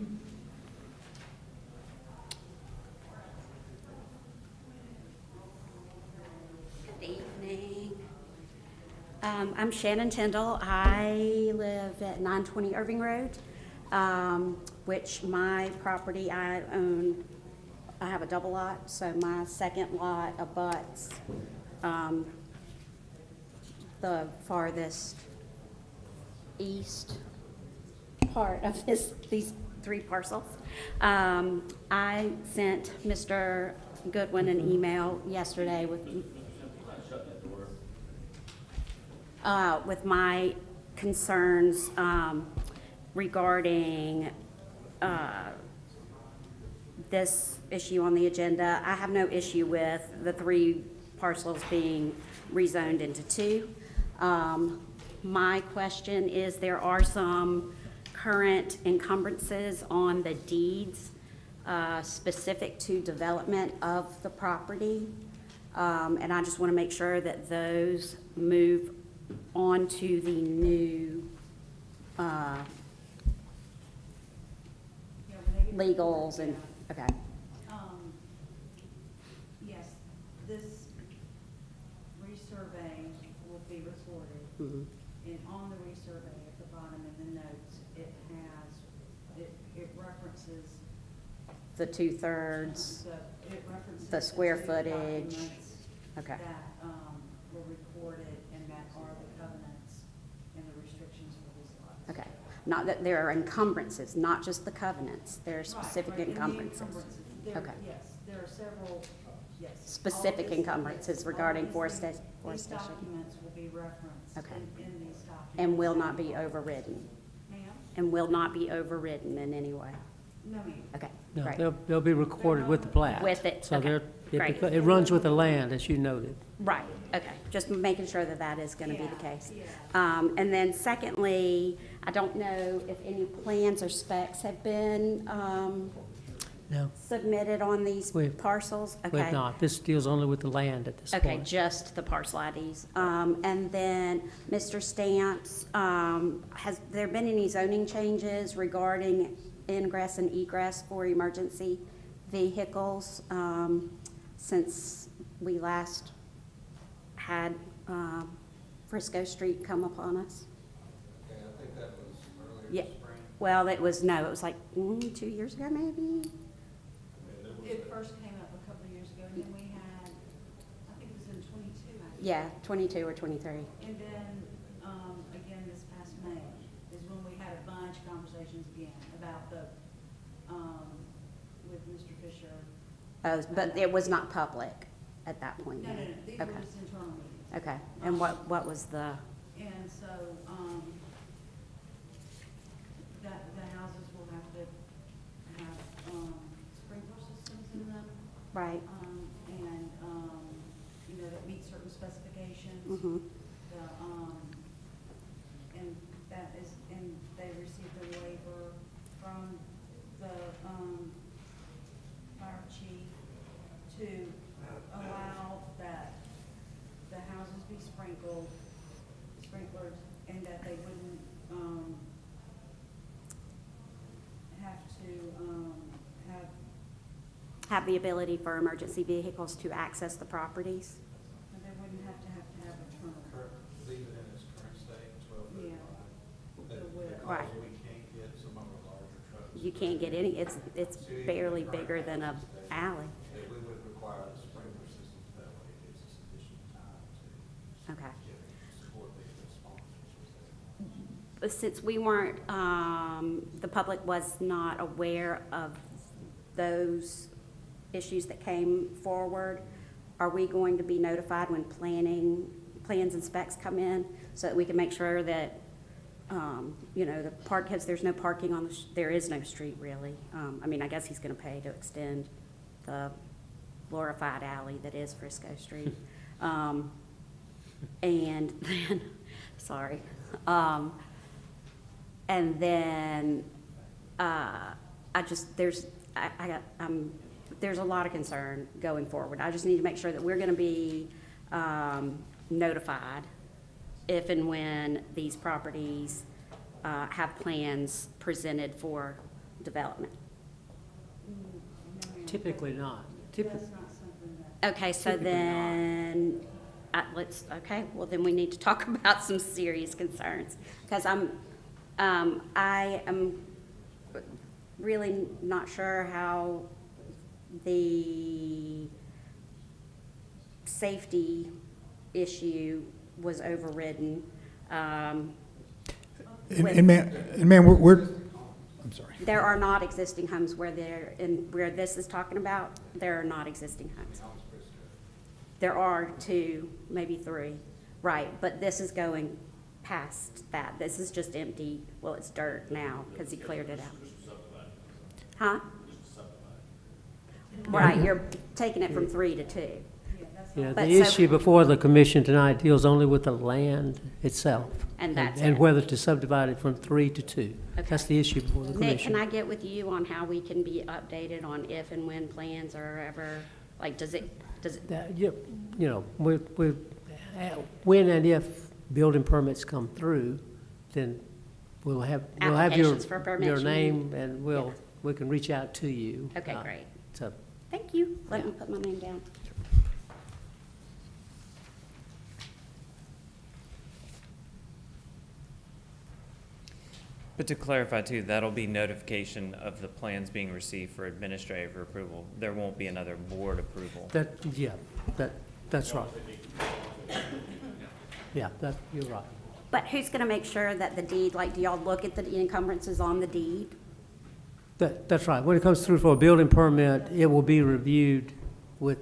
Good evening. I'm Shannon Tyndall. I live at 920 Irving Road, which my property I own, I have a double lot, so my second lot abuts the farthest east part of these 3 parcels. I sent Mr. Goodwin an email yesterday with my concerns regarding this issue on the agenda. I have no issue with the 3 parcels being rezoned into 2. My question is, there are some current encumbrances on the deeds specific to development of the property. And I just want to make sure that those move on to the new legals and, okay. Yes, this resurvey will be recorded. Mhm. And on the resurvey at the bottom in the notes, it references The 2/3, it references the square 2 footage. documents Okay. that were recorded and that are the covenants and the restrictions for these lots. Okay, not that there are encumbrances, not just the covenants, there are specific Right, and the encumbrances. There- Okay. Yes, there are several, yes. Specific All of this- encumbrances yes, regarding all of these forestation. things- These documents will be referenced Okay. in these documents. And will not be overridden, Ma'am? and will not be overridden in any way. No, ma'am. Okay, No, great. they'll be recorded with the plat. With it, So okay, great. it runs with the land, as you noted. Right, okay, just making sure that that is gonna be the Yeah, case. yeah. And then secondly, I don't know if any plans or specs have been, No, submitted on these We've- parcels? we've Okay. not. This deals only with the land at this point. Okay, just the parcel IDs. And then, Mr. Stamps, has there been any zoning changes regarding ingress and egress for emergency vehicles, since we last had, Frisco Street come upon us? Okay, I think that was earlier Yeah. this spring. Well, it was 2 years ago, maybe? It first came up a couple of years ago, and then we had, I think it was in 22, actually. Yeah, 22 or 23. And then, again, this past May is when we had a bunch of conversations again about the, with Mr. Fisher. But it was not public at that point No, yet? no, no, these Okay. were just internal meetings. Okay, and what was the, And so, that the houses will have to have, sprinkler systems in them, right? and, you know, that meet certain specifications. Mhm. The, and that is, and they received a waiver from the, fire chief to allow that the houses be sprinkled, and that they wouldn't, have to, have have the ability for emergency vehicles to access the properties. And they wouldn't have to have a turn. Leave it in its current state, 12 foot Yeah. wide. Right. Because we can't get some of our larger trucks. You can't get any, it's barely bigger than a alley. That we would require the sprinkler systems that way, it gives us additional time to Okay. support the sponsors. But since we weren't, the public was not aware of those issues that came forward, are we going to be notified when plans and specs come in so that we can make sure that, the park, because there's no parking on there is no street really. I mean, I guess he's gonna pay to extend the glorified alley that is Frisco Street. And then, sorry. And then, there's a lot of concern going forward. I just need to make sure that we're gonna be, notified if and when these properties, have plans presented for development. Typically not. Okay, so Typically not. then, well, then we need to talk about some serious concerns. Because I am really not sure how the safety issue was overridden. And ma'am, we're, I'm sorry. There are not existing homes where where this is talking about, there are not existing homes. There are 2, maybe 3, right, but this is going past that. This is just empty, well, it's dirt now, because he cleared it out. Huh? Right, you're taking it from 3 to 2. Yeah, But the so- issue before the commission tonight deals only with the land itself. And that's And it. whether to subdivide it from 3 to 2. Okay. That's the issue before the Nick, commission. can I get with you on how we can be updated on if and when plans are ever, like, does it, When and if building permits come through, then we'll have your, Applications for permits, your you name, and we can reach out to you. Okay, great. So, Thank you. Let Yeah. me put my name down. But to clarify too, that'll be notification of the plans being received for administrative approval. There won't be another board approval. that's right. Yeah, you're right. But who's gonna make sure that the deed, like, do y'all look at the encumbrances on the deed? That's right. When it comes through for a building permit, it will be reviewed with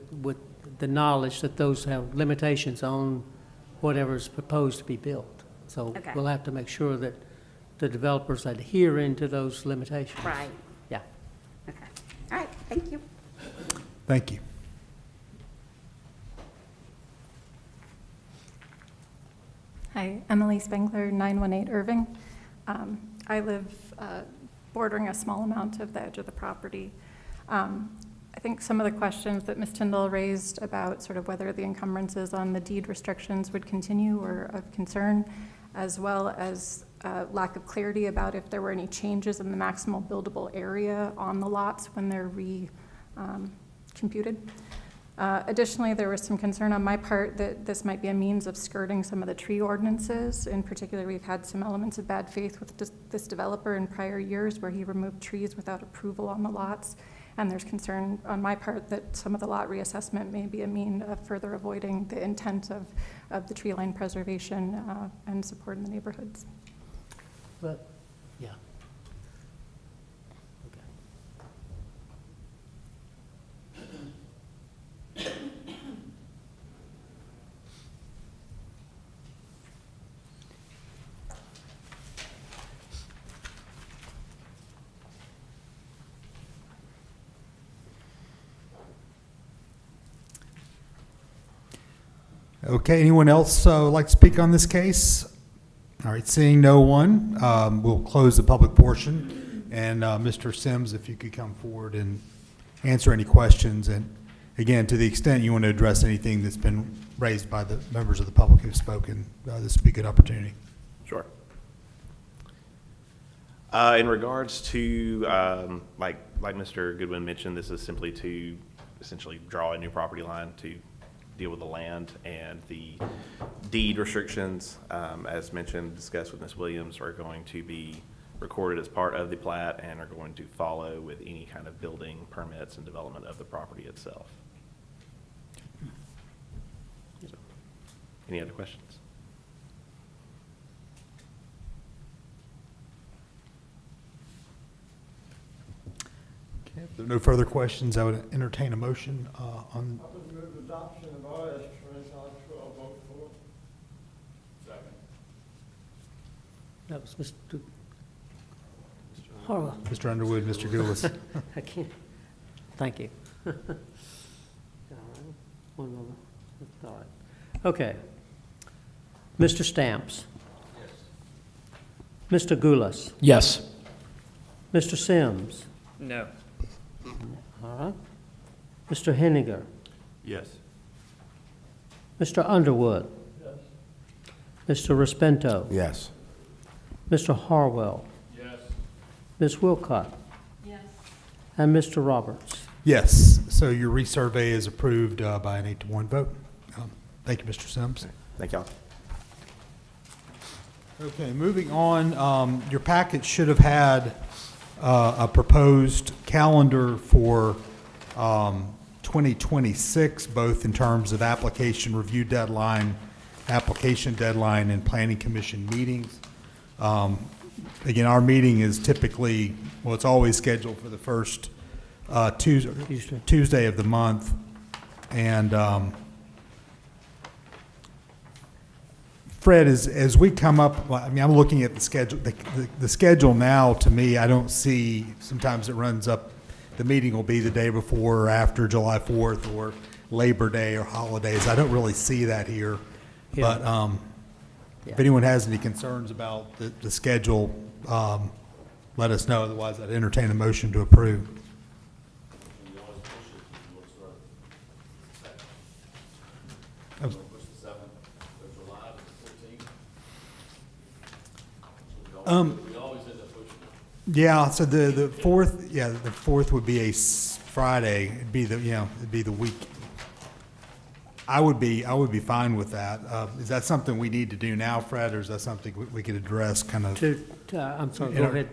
the knowledge that those have limitations on whatever's proposed to be built. So Okay. we'll have to make sure that the developers adhering to those limitations. Right. Yeah. Okay. All right, thank you. Thank you. Hi, Emily Spengler, 918 Irving. I live bordering a small amount of the edge of the property. I think some of the questions that Ms. Tyndall raised about sort of whether the encumbrances on the deed restrictions would continue were of concern, as well as lack of clarity about if there were any changes in the maximal buildable area on the lots when they're computed. Additionally, there was some concern on my part that this might be a means of skirting some of the tree ordinances. In particular, we've had some elements of bad faith with this developer in prior years where he removed trees without approval on the lots. And there's concern on my part that some of the lot reassessment may be a mean of further avoiding the intent of the tree line preservation and support in the neighborhoods. But, yeah. Okay, anyone else like to speak on this case? All right, seeing no one, we'll close the public portion. And Mr. Sims, if you could come forward and answer any questions. And again, to the extent you want to address anything that's been raised by the members of the public who've spoken, this would be a good opportunity. Sure. In regards to like like Mr. Goodwin mentioned, this is simply to essentially draw a new property line to deal with the land, and the deed restrictions, as mentioned, discussed with Ms. Williams, are going to be recorded as part of the plat and are going to follow with any kind of building permits and development of the property itself. So, any other questions? Okay, if there are no further questions, I would entertain a motion on. I would move adoption of RS 2512 Second. That was Mr. Harlow. Mr. Underwood, Mr. Gillis. I can't, thank you. All right, one moment. All right. Okay. Mr. Stamps? Yes. Mr. Goulas? Yes. Mr. Sims? No. All right. Mr. Henninger? Yes. Mr. Underwood? Yes. Mr. Respento? Yes. Mr. Harwell? Yes. Ms. Wilcott? Yes. And Mr. Roberts? Yes, so your resurvey is approved by an 8-to-1 vote. Thank you, Mr. Sims. Thank y'all. Okay, moving on, your packet should have had a proposed calendar for 2026, both in terms of application review deadline, application deadline, and planning commission meetings. Again, our meeting is typically, well, it's always scheduled for the first Tuesday of the month. And Fred, as we come up, I mean, I'm looking at the schedule. The schedule now, to me, I don't see, sometimes it runs up, the meeting will be the day before or after July 4th or Labor Day or holidays. I don't really see that here. Yeah. But if anyone has any concerns about the schedule, let us know. Otherwise, I'd entertain a motion to approve. You always push it, you want to start the 2nd. You want to push the 7th of July to the 14th? We always end up pushing it. Yeah, so the 4th, yeah, the 4th would be a Friday. It'd be the week. I would be fine with that. Is that something we need to do now, Fred, or is that something we could address kind of? I'm sorry, go ahead.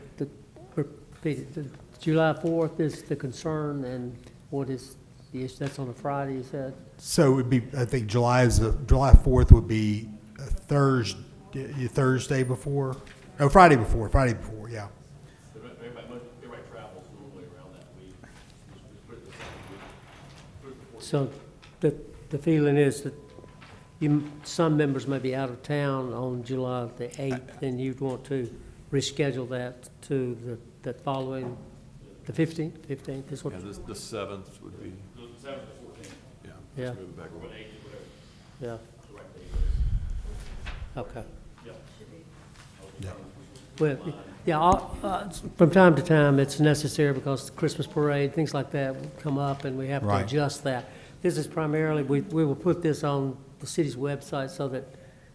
Repeat it. The July 4th is the concern, and what is the issue? That's on a Friday, you said? So it would be, I think July 4th would be a Thursday before, oh, Friday before, yeah. Everybody travels normally around that week. Just put it the second week. Put it the 14th. So the feeling is that some members may be out of town on July the 8th, and you'd want to reschedule that to the following, the 15th is what? Yeah, the 7th would be, The 7th to 14th. yeah. Yeah. Let's move it back Or over. the 8th, whatever. Yeah, The right date is. okay. Yeah. Well, yeah, from time to time, it's necessary because the Christmas parade, things like that will come up, and we have to Right. adjust that. This is primarily, we will put this on the city's website so that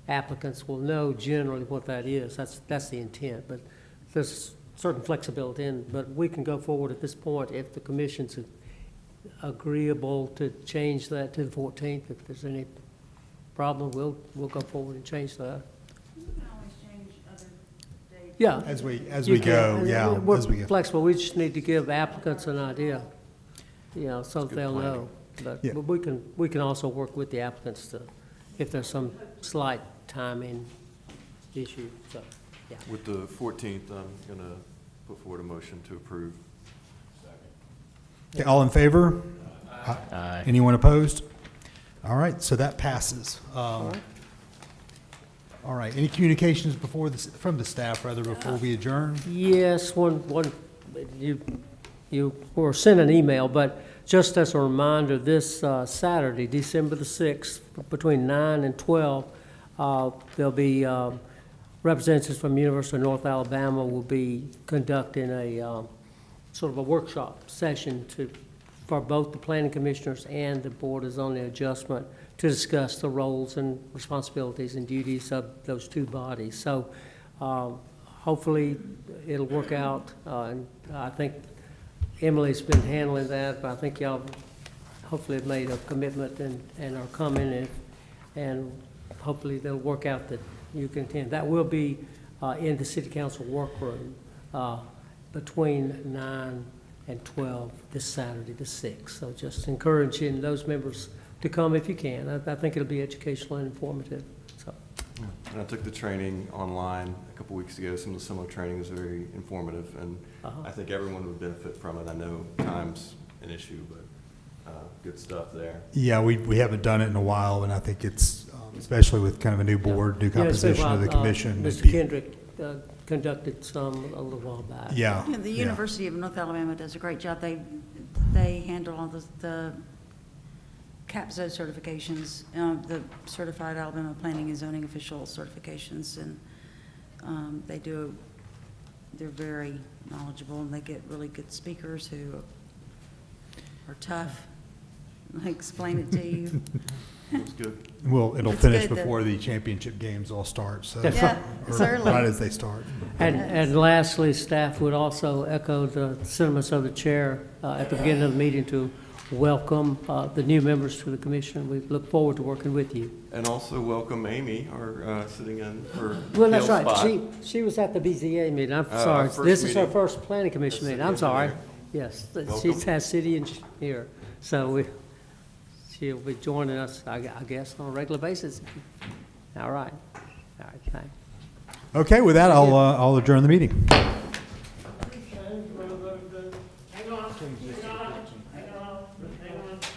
applicants will know generally what that is. That's the intent, but there's certain flexibility in, but we can go forward at this point if the commission's agreeable to change that to the 14th. If there's any problem, we'll go forward and change that. Yeah. As we You can. go, And yeah, We're as we go. flexible, we just need to give applicants an idea, so that good they'll planning. know. Yeah. But we can also work with the applicants to, if there's some slight timing issue, so, yeah. With the 14th, I'm gonna put forward a motion to approve. Okay, all in favor? Aye. Anyone opposed? All right, so that passes. right. All right, any communications from the staff, rather, before we adjourn? Yes, you were sent an email, but just as a reminder, this Saturday, December the 6th, between 9 and 12, there'll be representatives from University of North Alabama will be conducting a sort of a workshop session for both the planning commissioners and the Board of Zoning Adjustment to discuss the roles and responsibilities and duties of those two bodies. So hopefully it'll work out, and I think Emily's been handling that, but I think y'all hopefully have made a commitment and are coming, and hopefully they'll work out that you can attend. That will be in the city council workroom between 9 and 12 this Saturday, the 6th. So just encouraging those members to come if you can. I think it'll be educational and informative. So. And I took the training online a couple weeks ago. Some of the similar training was very informative, and I think everyone would benefit from it. I know time's an issue, but good stuff there. Yeah, we haven't done it in a while, and I think it's, especially with kind of a new board, new composition of the commission. Mr. Kendrick conducted some a little while back. Yeah. Yeah, the yeah. University of North Alabama does a great job. They handle all the CAPZO certifications, the Certified Alabama Planning and Zoning Official certifications, and they're very knowledgeable, and they get really good speakers who are tough. They explain it to you. That's good. Well, it'll It's finish good that- before the championship games all start, so. Yeah, or certainly. right as they start. And lastly, staff would also echo the sentiments of the chair at the beginning of the meeting to welcome the new members to the commission. We look forward to working with you. And also welcome Amy, our sitting in her Well, that's Gail's right. spot. She was at the BZA meeting. I'm Our sorry. first This is her meeting. first planning commission As meeting. city I'm sorry. engineer. Yes, Welcome. she's has city engineer. So she'll be joining us, I guess, on a regular basis. All right. All right, thanks. Okay, with that, I'll adjourn the meeting.